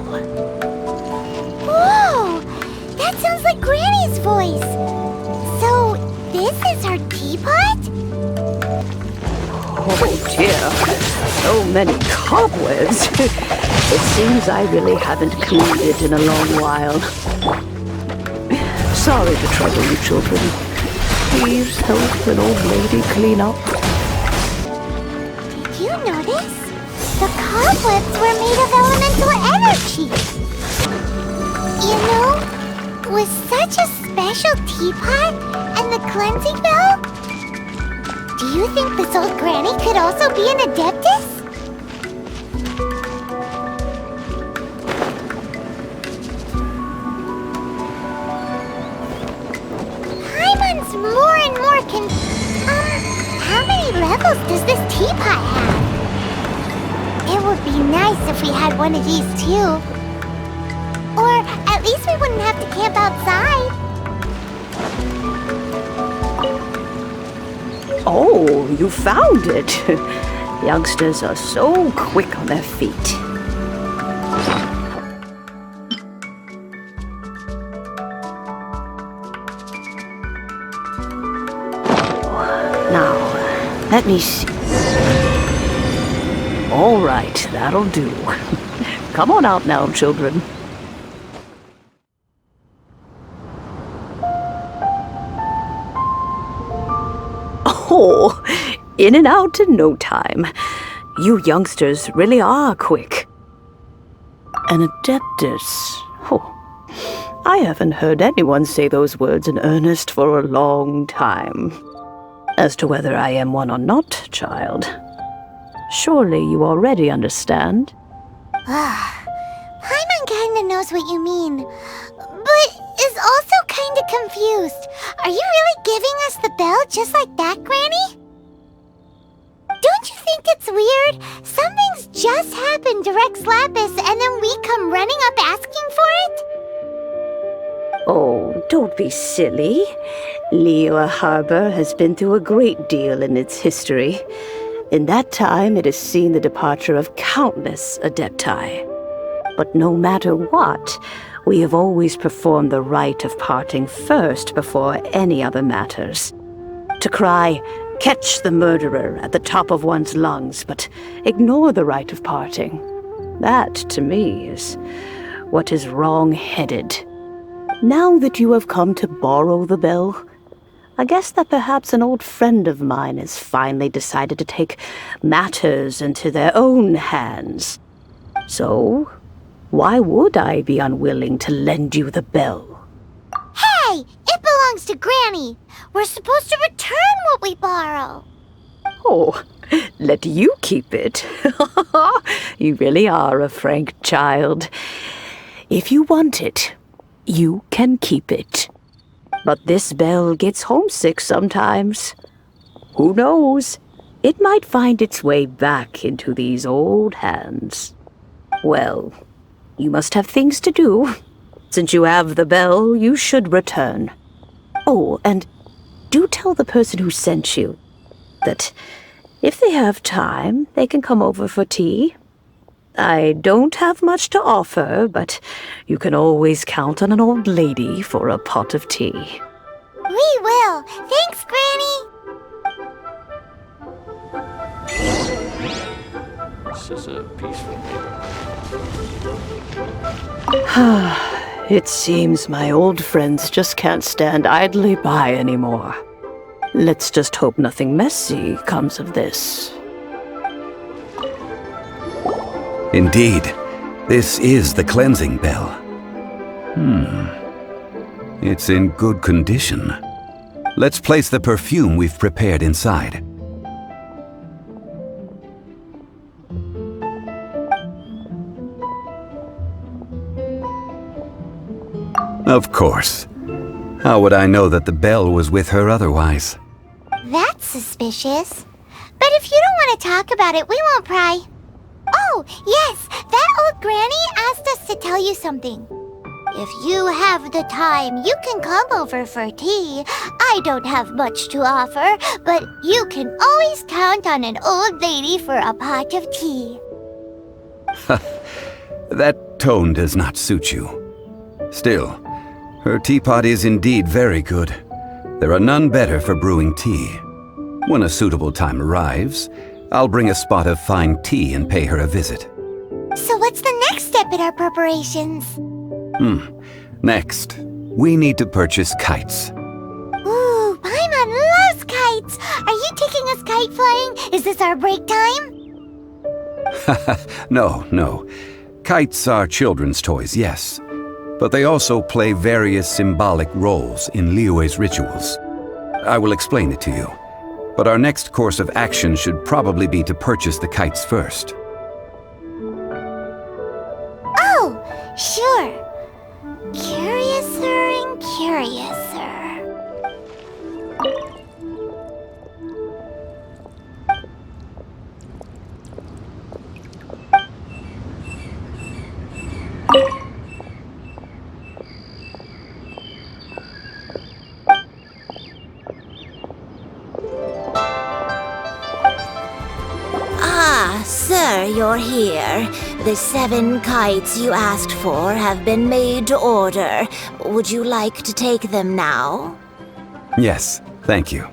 Whoa! That sounds like Granny's voice. So, this is her teapot? Oh dear, so many cobwebs. It seems I really haven't cleaned it in a long while. Sorry to trouble you, children. Please help an old lady clean up. Did you notice? The cobwebs were made of elemental energy. You know, with such a special teapot and the cleansing bell, do you think this old granny could also be an adeptus? More and more can... how many levels does this teapot have? It would be nice if we had one of these too. Or at least we wouldn't have to camp outside. Oh, you found it. Youngsters are so quick on their feet. Let me see. All right, that'll do. Come on out now, children. Oh, in and out in no time. You youngsters really are quick. An adeptus. Oh, I haven't heard anyone say those words in earnest for a long time. As to whether I am one or not, child, Surely you already understand. Paimon kinda knows what you mean, but is also kinda confused. Are you really giving us the bell just like that, Granny? Don't you think it's weird? Something's just happened to Rex Lapis and then we come running up asking for it? Oh, don't be silly. Liyue Harbor has been through a great deal in its history. In that time, it has seen the departure of countless Adepti. But no matter what, we have always performed the rite of parting first before any other matters. To cry, "Catch the murderer," at the top of one's lungs, but ignore the rite of parting. That, to me, is what is wrong-headed. Now that you have come to borrow the bell, I guess that perhaps an old friend of mine has finally decided to take matters into their own hands. So, why would I be unwilling to lend you the bell? Hey! It belongs to Granny! We're supposed to return what we borrow! Oh, let you keep it. You really are a frank child. If you want it, you can keep it. But this bell gets homesick sometimes. Who knows? It might find its way back into these old hands. Well, you must have things to do. Since you have the bell, you should return. Oh, and do tell the person who sent you that if they have time, they can come over for tea. I don't have much to offer, but you can always count on an old lady for a pot of tea. We will! Thanks, Granny! This is a peaceful It seems my old friends just can't stand idly by anymore. Let's just hope nothing messy comes of this. Indeed, this is the cleansing bell. It's in good condition. Let's place the perfume we've prepared inside. Of course. How would I know that the bell was with her otherwise? That's suspicious. But if you don't want to talk about it, we won't pry. Oh, yes, that old granny asked us to tell you something. If you have the time, you can come over for tea. I don't have much to offer, but you can always count on an old lady for a pot of tea. That tone does not suit you. Still, her teapot is indeed very good. There are none better for brewing tea. When a suitable time arrives, I'll bring a spot of fine tea and pay her a visit. So what's the next step in our preparations? Next, we need to purchase kites. Ooh, Paimon loves kites! Are you taking us kite flying? Is this our break time? No. Kites are children's toys, yes. But they also play various symbolic roles in Liyue's rituals. I will explain it to you. But our next course of action should probably be to purchase the kites first. Oh, sure. Curiouser and curiouser. Sir, you're here. The 7 kites you asked for have been made to order. Would you like to take them now? Yes, thank you.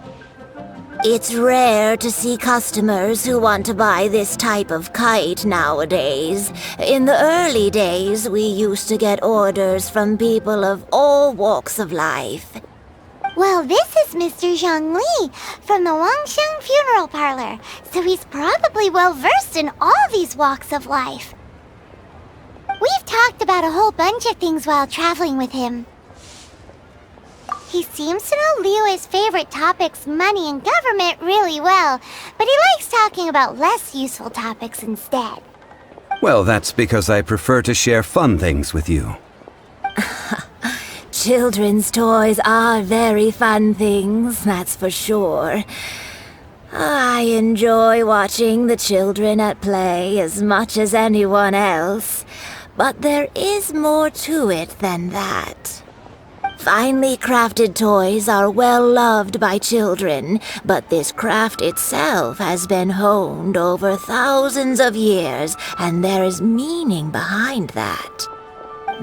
It's rare to see customers who want to buy this type of kite nowadays. In the early days, we used to get orders from people of all walks of life. Well, this is Mr. Zhongli from the Wangsheng Funeral Parlor, so he's probably well-versed in all these walks of life. We've talked about a whole bunch of things while traveling with him. He seems to know Liyue's favorite topics, money and government, really well, but he likes talking about less useful topics instead. Well, that's because I prefer to share fun things with you. Children's toys are very fun things, that's for sure. I enjoy watching the children at play as much as anyone else, but there is more to it than that. Finely crafted toys are well loved by children, but this craft itself has been honed over thousands of years, and there is meaning behind that.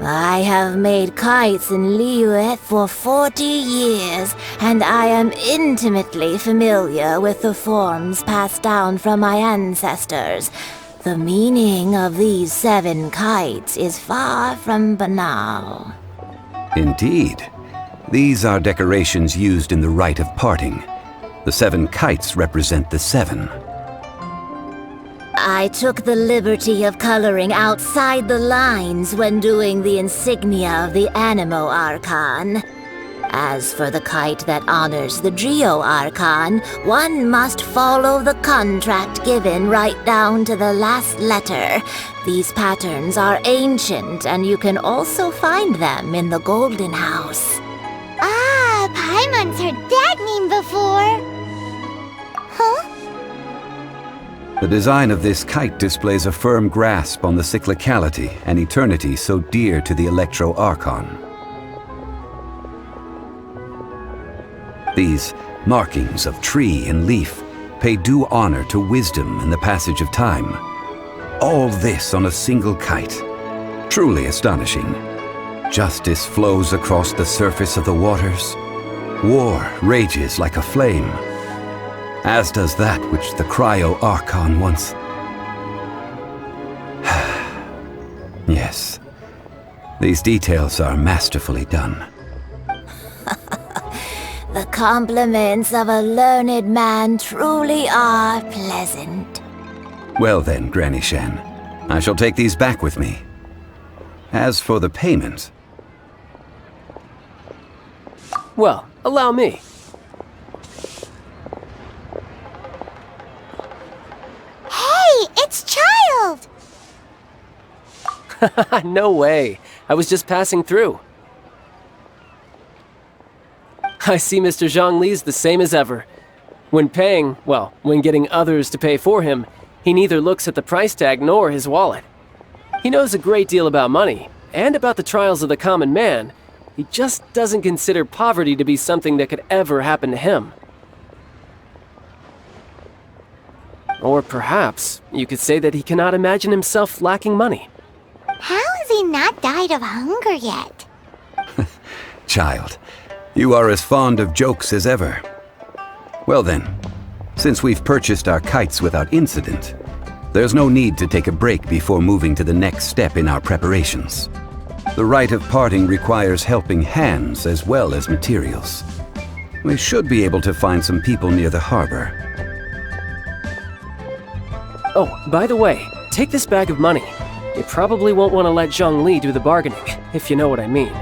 I have made kites in Liyue for 40 years, and I am intimately familiar with the forms passed down from my ancestors. The meaning of these 7 kites is far from banal. Indeed. These are decorations used in the rite of parting. The 7 kites represent the 7. I took the liberty of coloring outside the lines when doing the insignia of the Animo Archon. As for the kite that honors the Geo Archon, one must follow the contract given right down to the last letter. These patterns are ancient, and you can also find them in the Golden House. Ah, Paimon's heard that name before. Huh? The design of this kite displays a firm grasp on the cyclicality and eternity so dear to the Electro Archon. These markings of tree and leaf pay due honor to wisdom and the passage of time. All this on a single kite. Truly astonishing. Justice flows across the surface of the waters. War rages like a flame. As does that which the Cryo Archon once... Yes. These details are masterfully done. The compliments of a learned man truly are pleasant. Well then, Granny Shan, I shall take these back with me. As for the payment... Well, allow me. Hey, it's Child! No way. I was just passing through. I see Mr. Zhongli's the same as ever. When paying, well, when getting others to pay for him, he neither looks at the price tag nor his wallet. He knows a great deal about money, and about the trials of the common man. He just doesn't consider poverty to be something that could ever happen to him. Or perhaps you could say that he cannot imagine himself lacking money. How has he not died of hunger yet? Child, you are as fond of jokes as ever. Well then, since we've purchased our kites without incident, there's no need to take a break before moving to the next step in our preparations. The rite of parting requires helping hands as well as materials. We should be able to find some people near the harbor. Oh, by the way, take this bag of money. You probably won't want to let Zhongli do the bargaining, if you know what I mean.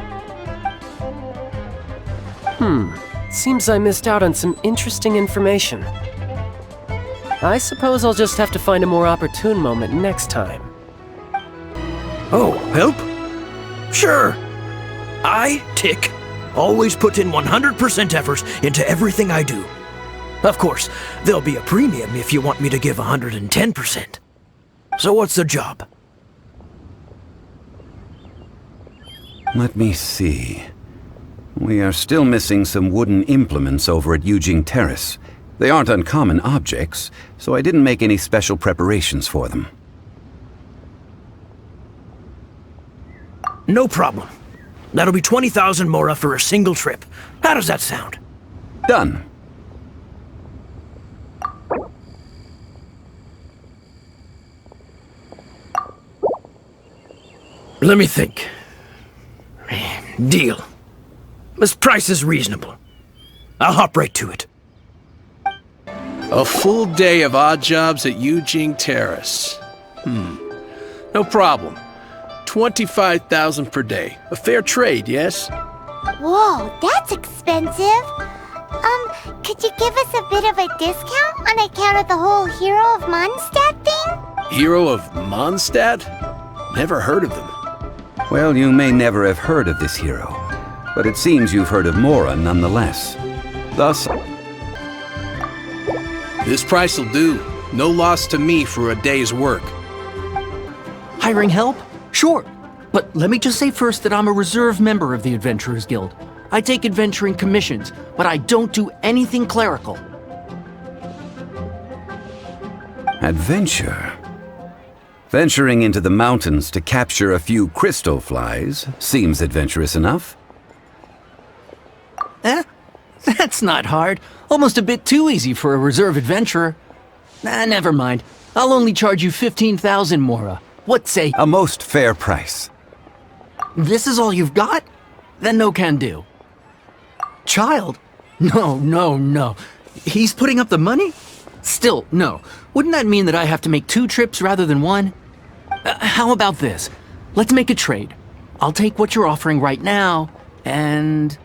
Seems I missed out on some interesting information. I suppose I'll just have to find a more opportune moment next time. Oh, help? Sure. I, Tick, always put in 100% effort into everything I do. Of course, there'll be a premium if you want me to give 110%. So what's the job? Let me see. We are still missing some wooden implements over at Yujing Terrace. They aren't uncommon objects, so I didn't make any special preparations for them. No problem. That'll be 20,000 mora for a single trip. How does that sound? Done. Let me think. Deal. This price is reasonable. I'll hop right to it. A full day of odd jobs at Yujing Terrace. No problem. 25,000 per day. A fair trade, yes? Whoa, that's expensive. Could you give us a bit of a discount on account of the whole Hero of Mondstadt thing? Hero of Mondstadt? Never heard of them. Well, you may never have heard of this hero, but it seems you've heard of Mora nonetheless. Thus, This price'll do. No loss to me for a day's work. Hiring help? Sure. But let me just say first that I'm a reserve member of the Adventurers Guild. I take adventuring commissions, but I don't do anything clerical. adventure. Venturing into the mountains to capture a few crystal flies seems adventurous enough. That's not hard. Almost a bit too easy for a reserve adventurer. Never mind. I'll only charge you 15,000 Mora. What say? A most fair price. This is all you've got? Then no can do. Child? No. He's putting up the money? Still, no. Wouldn't that mean that I have to make 2 trips rather than 1? How about this? Let's make a trade. I'll take what you're offering right now, and...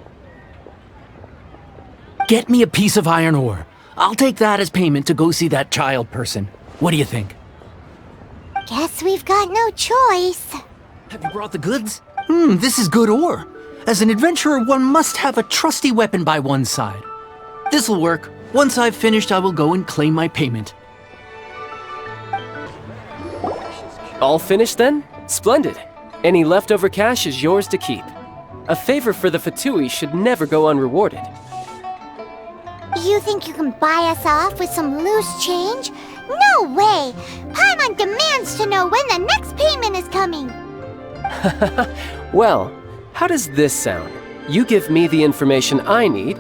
get me a piece of iron ore. I'll take that as payment to go see that child person. What do you think? Guess we've got no choice. Have you brought the goods? This is good ore. As an adventurer, one must have a trusty weapon by one's side. This'll work. Once I've finished, I will go and claim my payment. All finished then? Splendid. Any leftover cash is yours to keep. A favor for the Fatui should never go unrewarded. You think you can buy us off with some loose change? No way! Paimon demands to know when the next payment is coming! Well, how does this sound? You give me the information I need,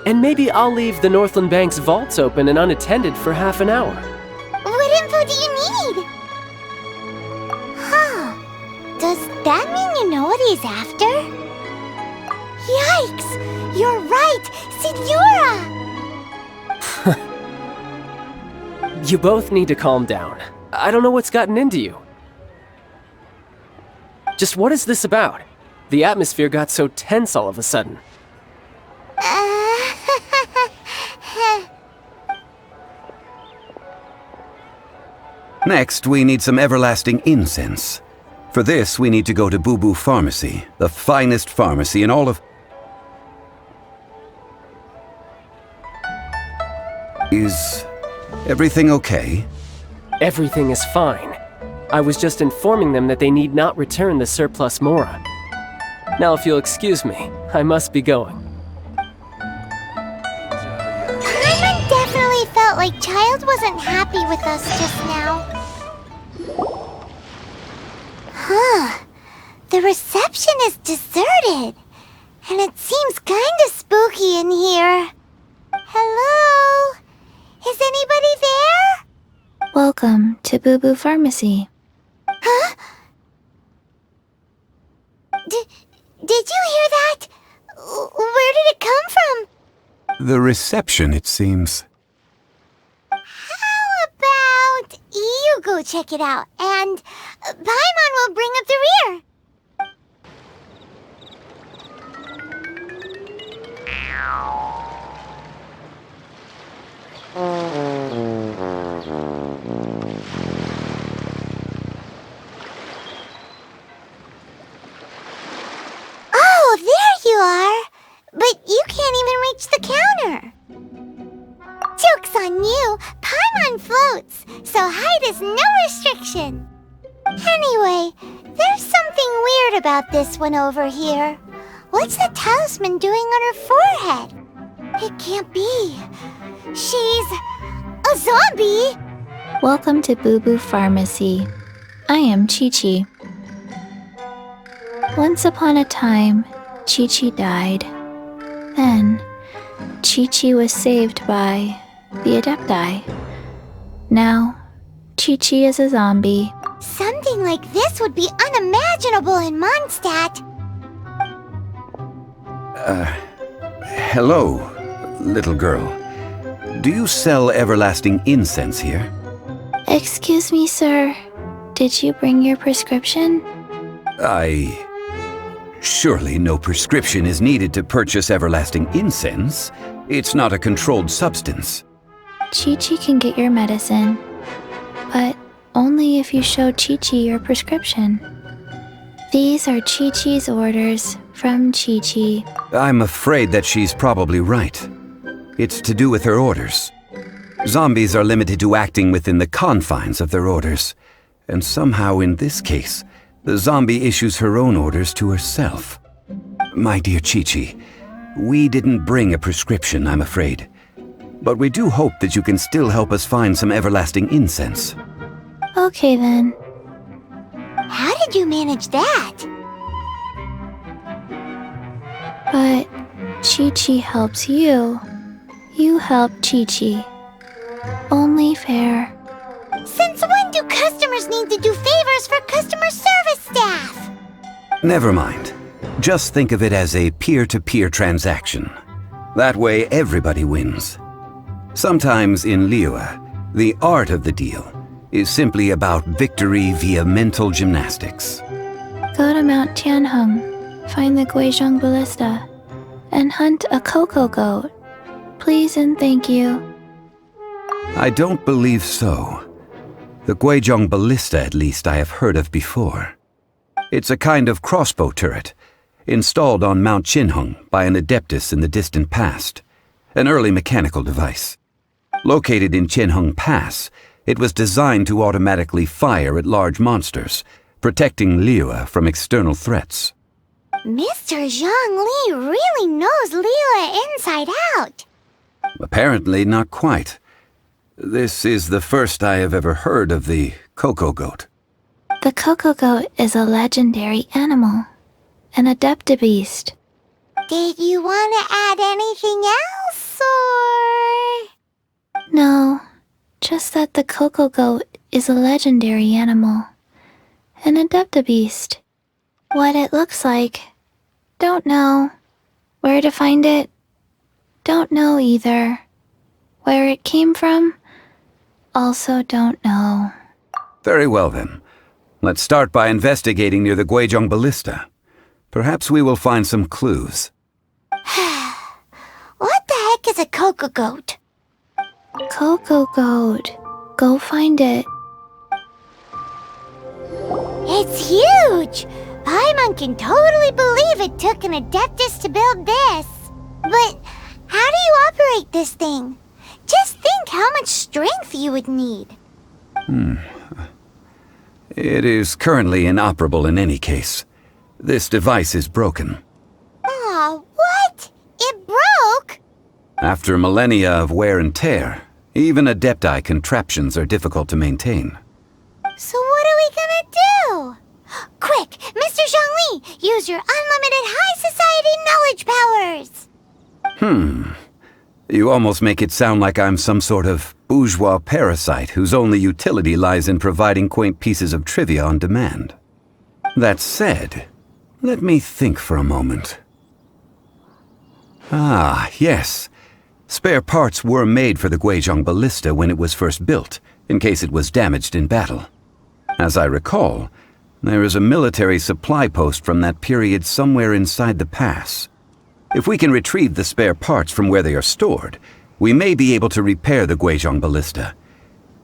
and maybe I'll leave the Northland Bank's vaults open and unattended for half an hour. What info do you need? Huh. Does that mean you know what he's after? Yikes! You're right! Signora! You both need to calm down. I don't know what's gotten into you. Just what is this about? The atmosphere got so tense all of a sudden. Next, we need some everlasting incense. For this, we need to go to Boo Boo Pharmacy, the finest pharmacy in all of... Is everything okay? Everything is fine. I was just informing them that they need not return the surplus Mora. Now, if you'll excuse me, I must be going. Paimon definitely felt like Child wasn't happy with us just now. Huh. The reception is deserted. And it seems kinda spooky in here. Hello? Is anybody there? Welcome to Boo Boo Pharmacy. Huh? Did you hear that? Where did it come from? The reception, it seems. How about you go check it out, and Paimon will bring up the rear. Oh, there you are! But you can't even reach the counter. Joke's on you! Paimon floats, so height is no restriction. Anyway, there's something weird about this one over here. What's the talisman doing on her forehead? It can't be. She's a zombie! Welcome to Boo Boo Pharmacy. I am Chi-Chi. Once upon a time, Chi-Chi died. Then, Chi-Chi was saved by the Adepti. Now, Chi-Chi is a zombie. Something like this would be unimaginable in Mondstadt. Hello, little girl. Do you sell everlasting incense here? Excuse me, sir. Did you bring your prescription? Surely no prescription is needed to purchase everlasting incense. It's not a controlled substance. Chi-Chi can get your medicine, but only if you show Chi-Chi your prescription. These are Chi-Chi's orders from Chi-Chi. I'm afraid that she's probably right. It's to do with her orders. Zombies are limited to acting within the confines of their orders, and somehow in this case, the zombie issues her own orders to herself. My dear Chi-Chi, we didn't bring a prescription, I'm afraid. But we do hope that you can still help us find some everlasting incense. Okay then. How did you manage that? But Chi-Chi helps you. You help Chi-Chi. Only fair. Since when do customers need to do favors for customer service staff? Never mind. Just think of it as a peer-to-peer transaction. That way everybody wins. Sometimes in Liyue, the art of the deal is simply about victory via mental gymnastics. Go to Mount Tianheng, find the Guizhong Ballista, and hunt a cocoa goat. Please and thank you. I don't believe so. The Guizhong Ballista, at least, I have heard of before. It's a kind of crossbow turret, installed on Mount Qinheng by an adeptus in the distant past, an early mechanical device. Located in Qinheng Pass, it was designed to automatically fire at large monsters, protecting Liyue from external threats. Mr. Zhongli really knows Liyue inside out. Apparently not quite. This is the first I have ever heard of the cocoa goat. The cocoa goat is a legendary animal, an adeptabeast. Did you want to add anything else, or...? No, just that the cocoa goat is a legendary animal, an adeptabeast. What it looks like, don't know. Where to find it, don't know either. Where it came from, also don't know. Very well then. Let's start by investigating near the Guizhong Ballista. Perhaps we will find some clues. What the heck is a cocoa goat? Cocoa goat. Go find it. It's huge! Paimon can totally believe it took an adeptus to build this. But how do you operate this thing? Just think how much strength you would need. It is currently inoperable in any case. This device is broken. Aw, what? It broke? After millennia of wear and tear, even adepti contraptions are difficult to maintain. So what are we gonna do? Quick, Mr. Zhongli, use your unlimited high society knowledge powers! You almost make it sound like I'm some sort of bourgeois parasite whose only utility lies in providing quaint pieces of trivia on demand. That said, let me think for a moment. Ah, yes. Spare parts were made for the Guizhong Ballista when it was first built, in case it was damaged in battle. As I recall, there is a military supply post from that period somewhere inside the pass. If we can retrieve the spare parts from where they are stored, we may be able to repair the Guizhong Ballista.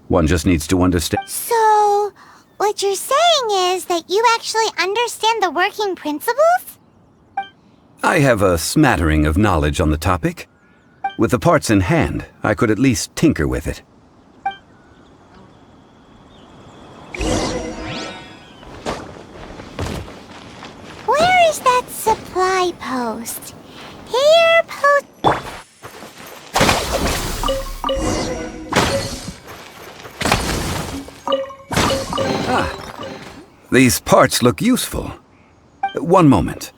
One just needs to understand. So, what you're saying is that you actually understand the working principles? I have a smattering of knowledge on the topic. With the parts in hand, I could at least tinker with it. Where is that supply post? Here, These parts look useful. One moment.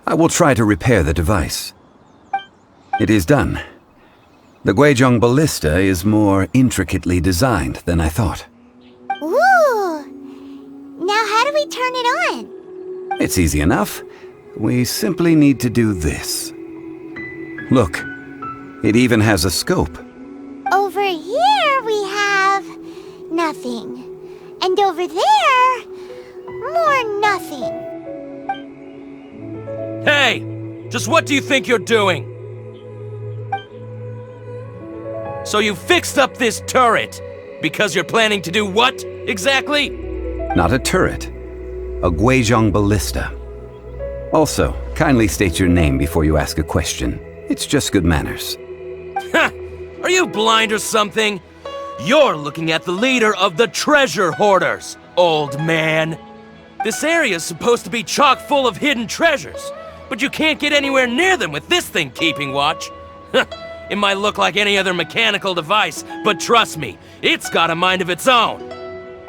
I will try to repair the device. It is done. The Guizhong Ballista is more intricately designed than I thought. Ooh! Now how do we turn it on? It's easy enough. We simply need to do this. Look, it even has a scope. Over here we have nothing. And over there, more nothing. Hey! Just what do you think you're doing? So you fixed up this turret because you're planning to do what, exactly? Not a turret. A Guizhong ballista. Also, kindly state your name before you ask a question. It's just good manners. Ha! Are you blind or something? You're looking at the leader of the treasure hoarders, old man. This area's supposed to be chock full of hidden treasures, but you can't get anywhere near them with this thing keeping watch. It might look like any other mechanical device, but trust me, it's got a mind of its own.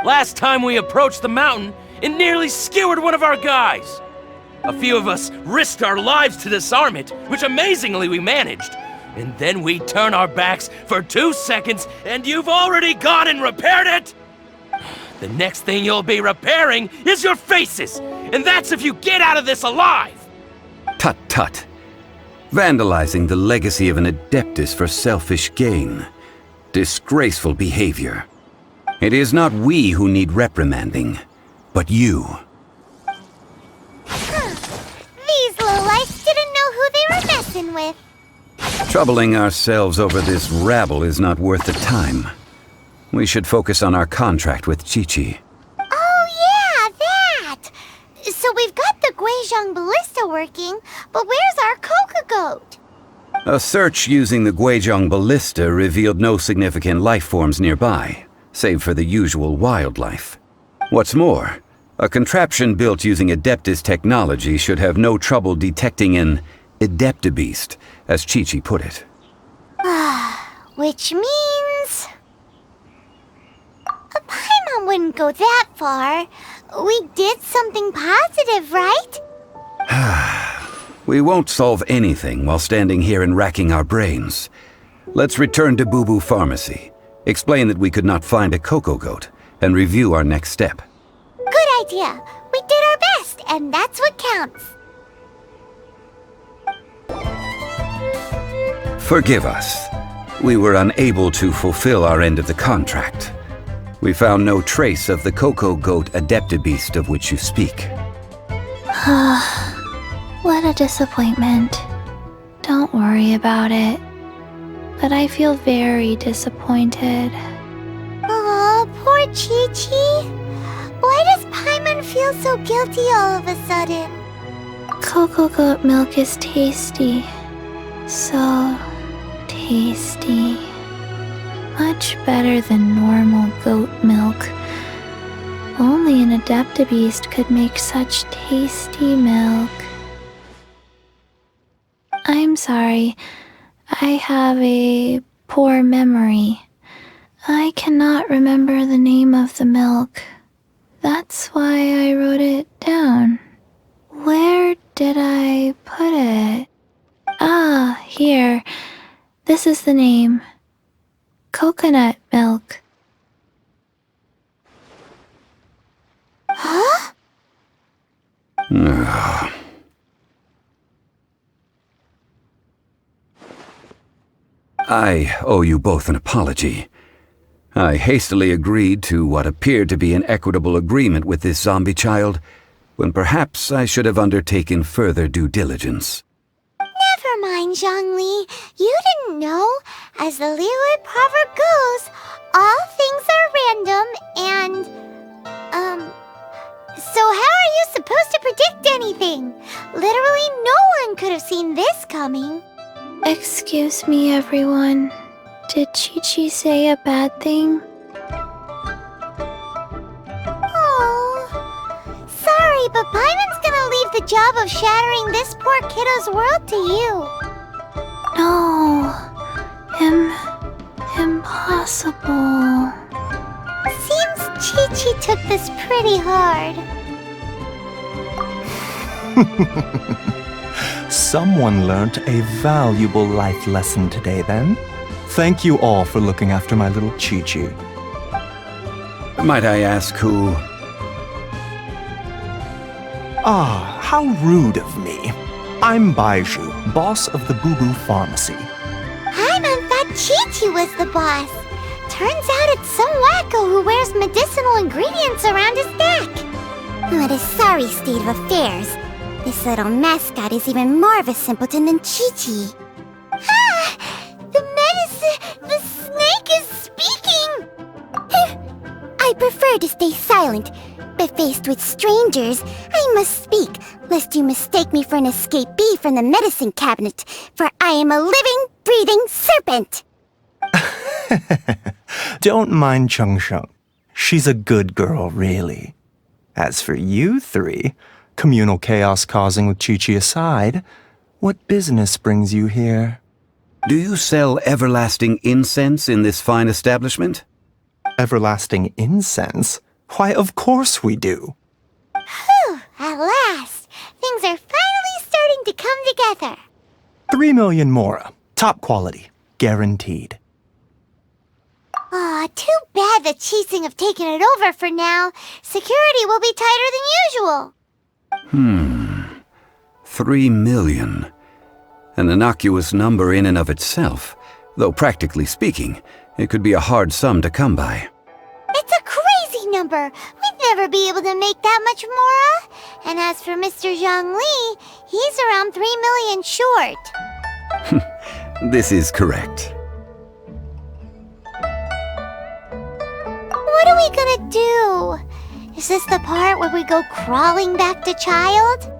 Last time we approached the mountain, it nearly skewered one of our guys. A few of us risked our lives to disarm it, which amazingly we managed. And then we turn our backs for 2 seconds, and you've already gone and repaired it? The next thing you'll be repairing is your faces, and that's if you get out of this alive! Tut tut. Vandalizing the legacy of an Adeptus for selfish gain. Disgraceful behavior. It is not we who need reprimanding, but you. These lowlifes didn't know who they were messing with. Troubling ourselves over this rabble is not worth the time. We should focus on our contract with Qiqi. Oh yeah, that! So we've got the Guizhong ballista working, but where's our Coca goat? A search using the Guizhong ballista revealed no significant life forms nearby, save for the usual wildlife. What's more, a contraption built using Adeptus technology should have no trouble detecting an Adeptabeast, as Qiqi put it. Which means... Paimon wouldn't go that far. We did something positive, right? We won't solve anything while standing here and racking our brains. Let's return to Boo Boo Pharmacy, explain that we could not find a Coco Goat, and review our next step. Good idea. We did our best, and that's what counts. Forgive us. We were unable to fulfill our end of the contract. We found no trace of the Coco Goat Adeptabeast of which you speak. What a disappointment. Don't worry about it. But I feel very disappointed. Aw, poor Qiqi. Why does Paimon feel so guilty all of a sudden? Coco goat milk is tasty. So tasty. Much better than normal goat milk. Only an Adeptabeast could make such tasty milk. I'm sorry. I have a poor memory. I cannot remember the name of the milk. That's why I wrote it down. Where did I put it? Ah, here. This is the name. Coconut milk. Huh? I owe you both an apology. I hastily agreed to what appeared to be an equitable agreement with this zombie child, when perhaps I should have undertaken further due diligence. Never mind, Zhongli. You didn't know. As the Liyue proverb goes, all things are random and... So how are you supposed to predict anything? Literally no one could have seen this coming. Excuse me, everyone. Did Qiqi say a bad thing? Oh, sorry, but Paimon's gonna leave the job of shattering this poor kiddo's world to you. No. Impossible. Seems Qiqi took this pretty hard. Someone learnt a valuable life lesson today, then. Thank you all for looking after my little Qiqi. Might I ask who... Ah, how rude of me. I'm Baiju, boss of the Boo Boo Pharmacy. Paimon thought Qiqi was the boss. Turns out it's some wacko who wears medicinal ingredients around his neck. What a sorry state of affairs. This little mascot is even more of a simpleton than Chi-Chi. Ah! The snake is speaking! I prefer to stay silent, but faced with strangers, I must speak, lest you mistake me for an escapee from the medicine cabinet, for I am a living, breathing serpent! Don't mind Chung Sheng. She's a good girl, really. As for you three, communal chaos causing with Chi-Chi aside, what business brings you here? Do you sell everlasting incense in this fine establishment? Everlasting incense? Why, of course we do. Whew, at last! Things are finally starting to come together. 3 million mora. Top quality. Guaranteed. Aw, too bad the Chising have taken it over for now. Security will be tighter than usual. 3 million. An innocuous number in and of itself, though practically speaking, it could be a hard sum to come by. It's a crazy number. We'd never be able to make that much mora. And as for Mr. Zhongli, he's around 3 million short. This is correct. What are we gonna do? Is this the part where we go crawling back to Child?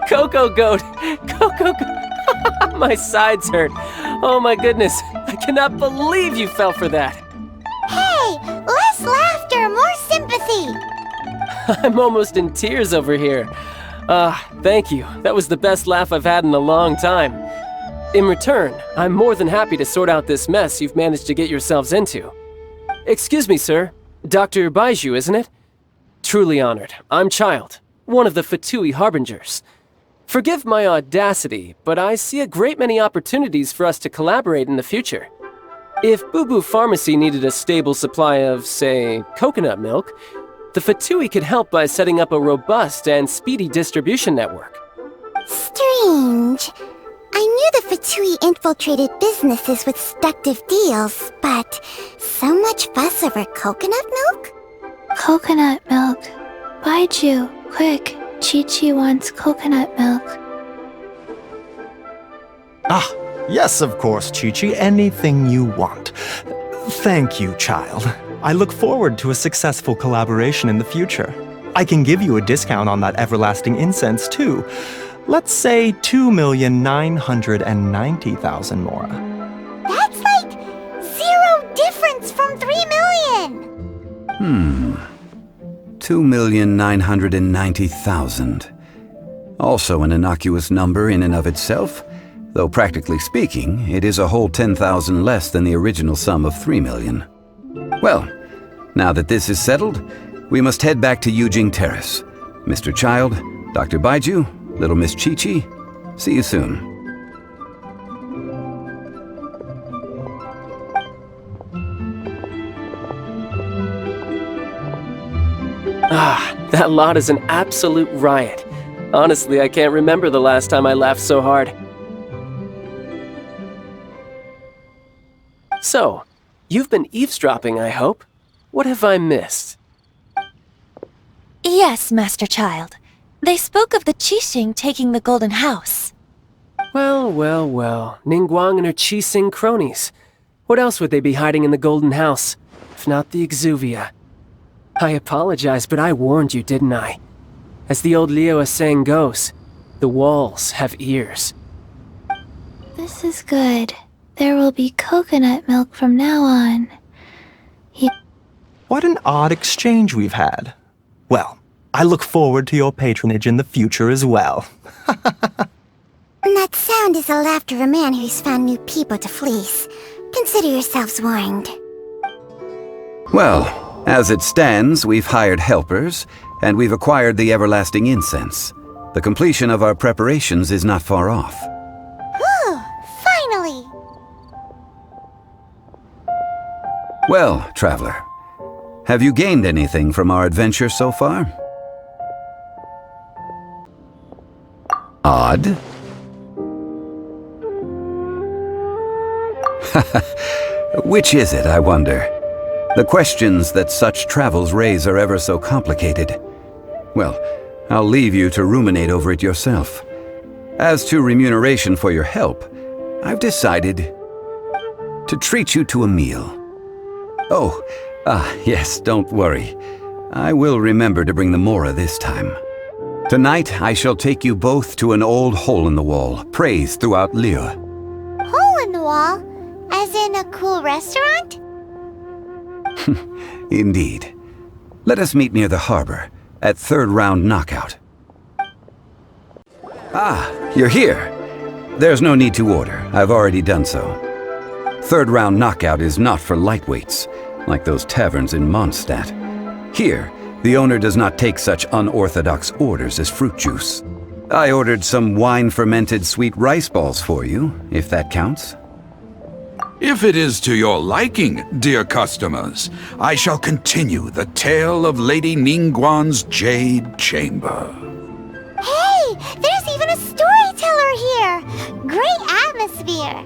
Coco Goat! Coco Goat! My sides hurt. Oh my goodness. I cannot believe you fell for that. Hey, less laughter, more sympathy. I'm almost in tears over here. Thank you. That was the best laugh I've had in a long time. In return, I'm more than happy to sort out this mess you've managed to get yourselves into. Excuse me, sir. Dr. Baiju, isn't it? Truly honored. I'm Child, one of the Fatui Harbingers. Forgive my audacity, but I see a great many opportunities for us to collaborate in the future. If Boo Boo Pharmacy needed a stable supply of, say, coconut milk, the Fatui could help by setting up a robust and speedy distribution network. Strange. I knew the Fatui infiltrated businesses with seductive deals, but so much fuss over coconut milk? Coconut milk. Baiju, quick. Chi-Chi wants coconut milk. Ah, yes, of course, Chi-Chi. Anything you want. Thank you, Child. I look forward to a successful collaboration in the future. I can give you a discount on that everlasting incense, too. Let's say 2,990,000 mora. That's like 0 difference from 3 million! 2,990,000. Also an innocuous number in and of itself, though practically speaking, it is a whole 10,000 less than the original sum of 3 million. Well, now that this is settled, we must head back to Yujing Terrace. Mr. Child, Dr. Baiju, Little Miss Chi-Chi, see you soon. That lot is an absolute riot. Honestly, I can't remember the last time I laughed so hard. So, you've been eavesdropping, I hope. What have I missed? Yes, Master Child. They spoke of the Qixing taking the Golden House. Well, well, well. Ningguang and her Qixing cronies. What else would they be hiding in the Golden House, if not the Exuvia? I apologize, but I warned you, didn't I? As the old Liu saying goes, the walls have ears. This is good. There will be coconut milk from now on. What an odd exchange we've had. Well, I look forward to your patronage in the future as well. That sound is the laughter of a man who's found new people to fleece. Consider yourselves warned. Well, as it stands, we've hired helpers, and we've acquired the everlasting incense. The completion of our preparations is not far off. Whew! Finally! Well, traveler, have you gained anything from our adventure so far? Odd. Which is it, I wonder? The questions that such travels raise are ever so complicated. Well, I'll leave you to ruminate over it yourself. As to remuneration for your help, I've decided to treat you to a meal. Oh, yes, don't worry. I will remember to bring the Mora this time. Tonight, I shall take you both to an old hole-in-the-wall, praised throughout Liyue. Hole in the wall? As in a cool restaurant? Indeed. Let us meet near the harbor, at third round knockout. Ah, you're here. There's no need to order. I've already done so. Third round knockout is not for lightweights, like those taverns in Mondstadt. Here, the owner does not take such unorthodox orders as fruit juice. I ordered some wine-fermented sweet rice balls for you, if that counts. If it is to your liking, dear customers, I shall continue the tale of Lady Ningguang's Jade Chamber. Hey, there's even a storyteller here! Great atmosphere!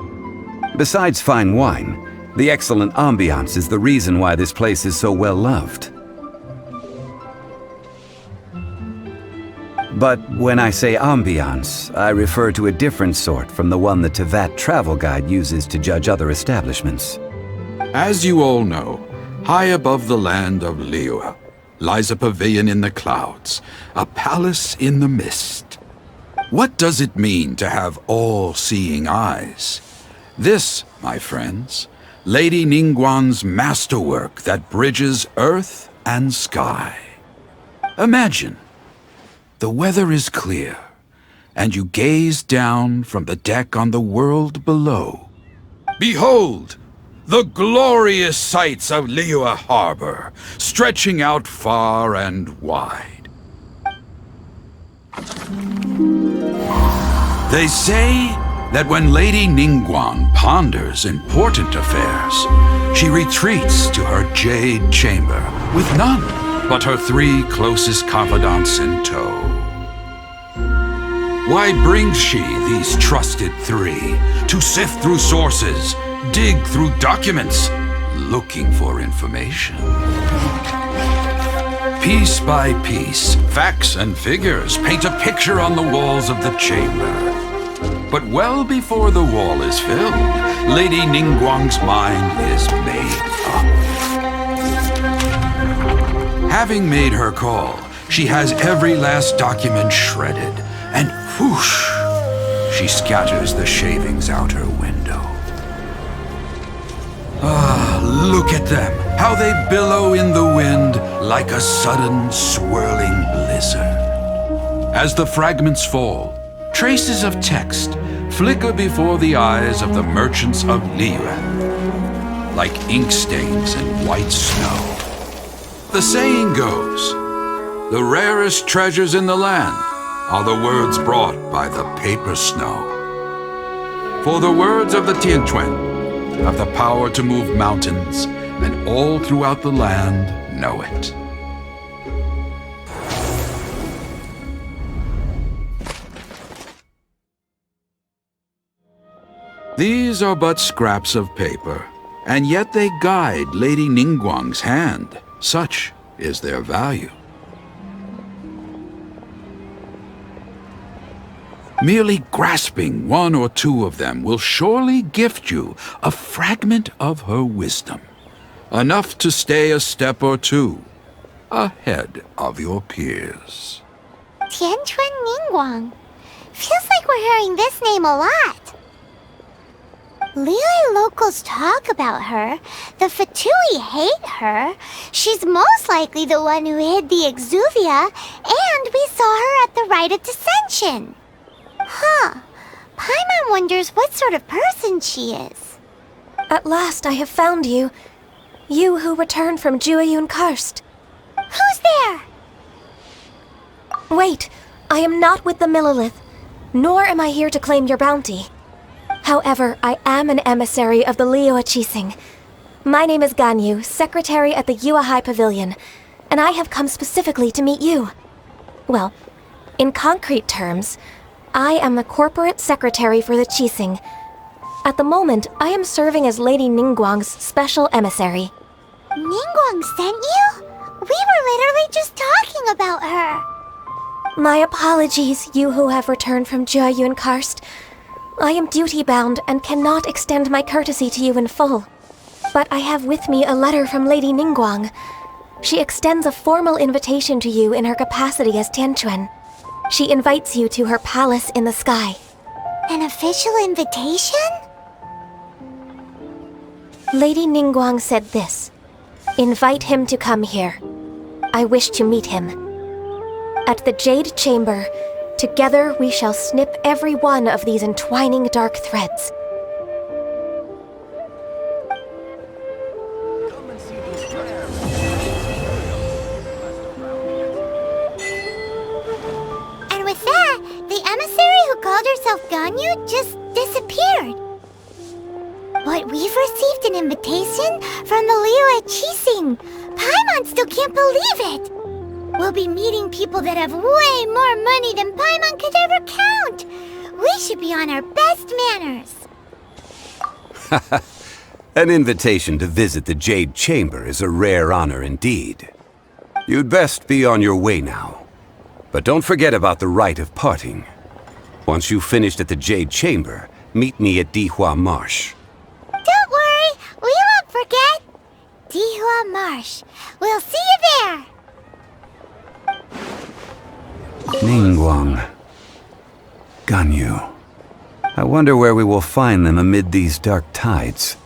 Besides fine wine, the excellent ambiance is the reason why this place is so well loved. But when I say ambiance, I refer to a different sort from the one the Tevat travel guide uses to judge other establishments. As you all know, high above the land of Liyue lies a pavilion in the clouds, a palace in the mist. What does it mean to have all-seeing eyes? This, my friends, Lady Ningguang's masterwork that bridges earth and sky. Imagine, the weather is clear, and you gaze down from the deck on the world below. Behold, the glorious sights of Liyue Harbor, stretching out far and wide. They say that when Lady Ningguang ponders important affairs, she retreats to her jade chamber with none but her 3 closest confidants in tow. Why brings she these trusted 3 to sift through sources, dig through documents, looking for information? Piece by piece, facts and figures paint a picture on the walls of the chamber. But well before the wall is filled, Lady Ningguang's mind is made up. Having made her call, she has every last document shredded, and whoosh, she scatters the shavings out her window. Ah, look at them, how they billow in the wind like a sudden swirling blizzard. As the fragments fall, traces of text flicker before the eyes of the merchants of Liyue, like ink stains in white snow. The saying goes, the rarest treasures in the land are the words brought by the paper snow. For the words of the Tianquan have the power to move mountains, and all throughout the land know it. These are but scraps of paper, and yet they guide Lady Ningguang's hand. Such is their value. Merely grasping 1 or 2 of them will surely gift you a fragment of her wisdom, enough to stay a step or 2 ahead of your peers. Tianquan Ningguang. Feels like we're hearing this name a lot. Liyue locals talk about her. The Fatui hate her. She's most likely the one who hid the exuvia, and we saw her at the Rite of Descension. Huh. Paimon wonders what sort of person she is. At last I have found you. You who returned from Jueyun Karst. Who's there? Wait, I am not with the Millelith, nor am I here to claim your bounty. However, I am an emissary of the Liyue Qixing. My name is Ganyu, secretary at the Yuehai Pavilion, and I have come specifically to meet you. Well, in concrete terms, I am the corporate secretary for the Qixing. At the moment, I am serving as Lady Ningguang's special emissary. Ningguang sent you? We were literally just talking about her. My apologies, you who have returned from Jiayun Karst. I am duty-bound and cannot extend my courtesy to you in full. But I have with me a letter from Lady Ningguang. She extends a formal invitation to you in her capacity as Tianquan. She invites you to her palace in the sky. An official invitation? Lady Ningguang said this. Invite him to come here. I wish to meet him. At the Jade Chamber, together we shall snip every one of these entwining dark threads. And with that, the emissary who called herself Ganyu just disappeared. But we've received an invitation from the Liyue Qixing. Paimon still can't believe it. We'll be meeting people that have way more money than Paimon could ever count. We should be on our best manners. An invitation to visit the Jade Chamber is a rare honor indeed. You'd best be on your way now. But don't forget about the rite of parting. Once you've finished at the Jade Chamber, meet me at Dihua Marsh. Don't worry, we won't forget. Dihua Marsh. We'll see you there. Ningguang. Ganyu. I wonder where we will find them amid these dark tides.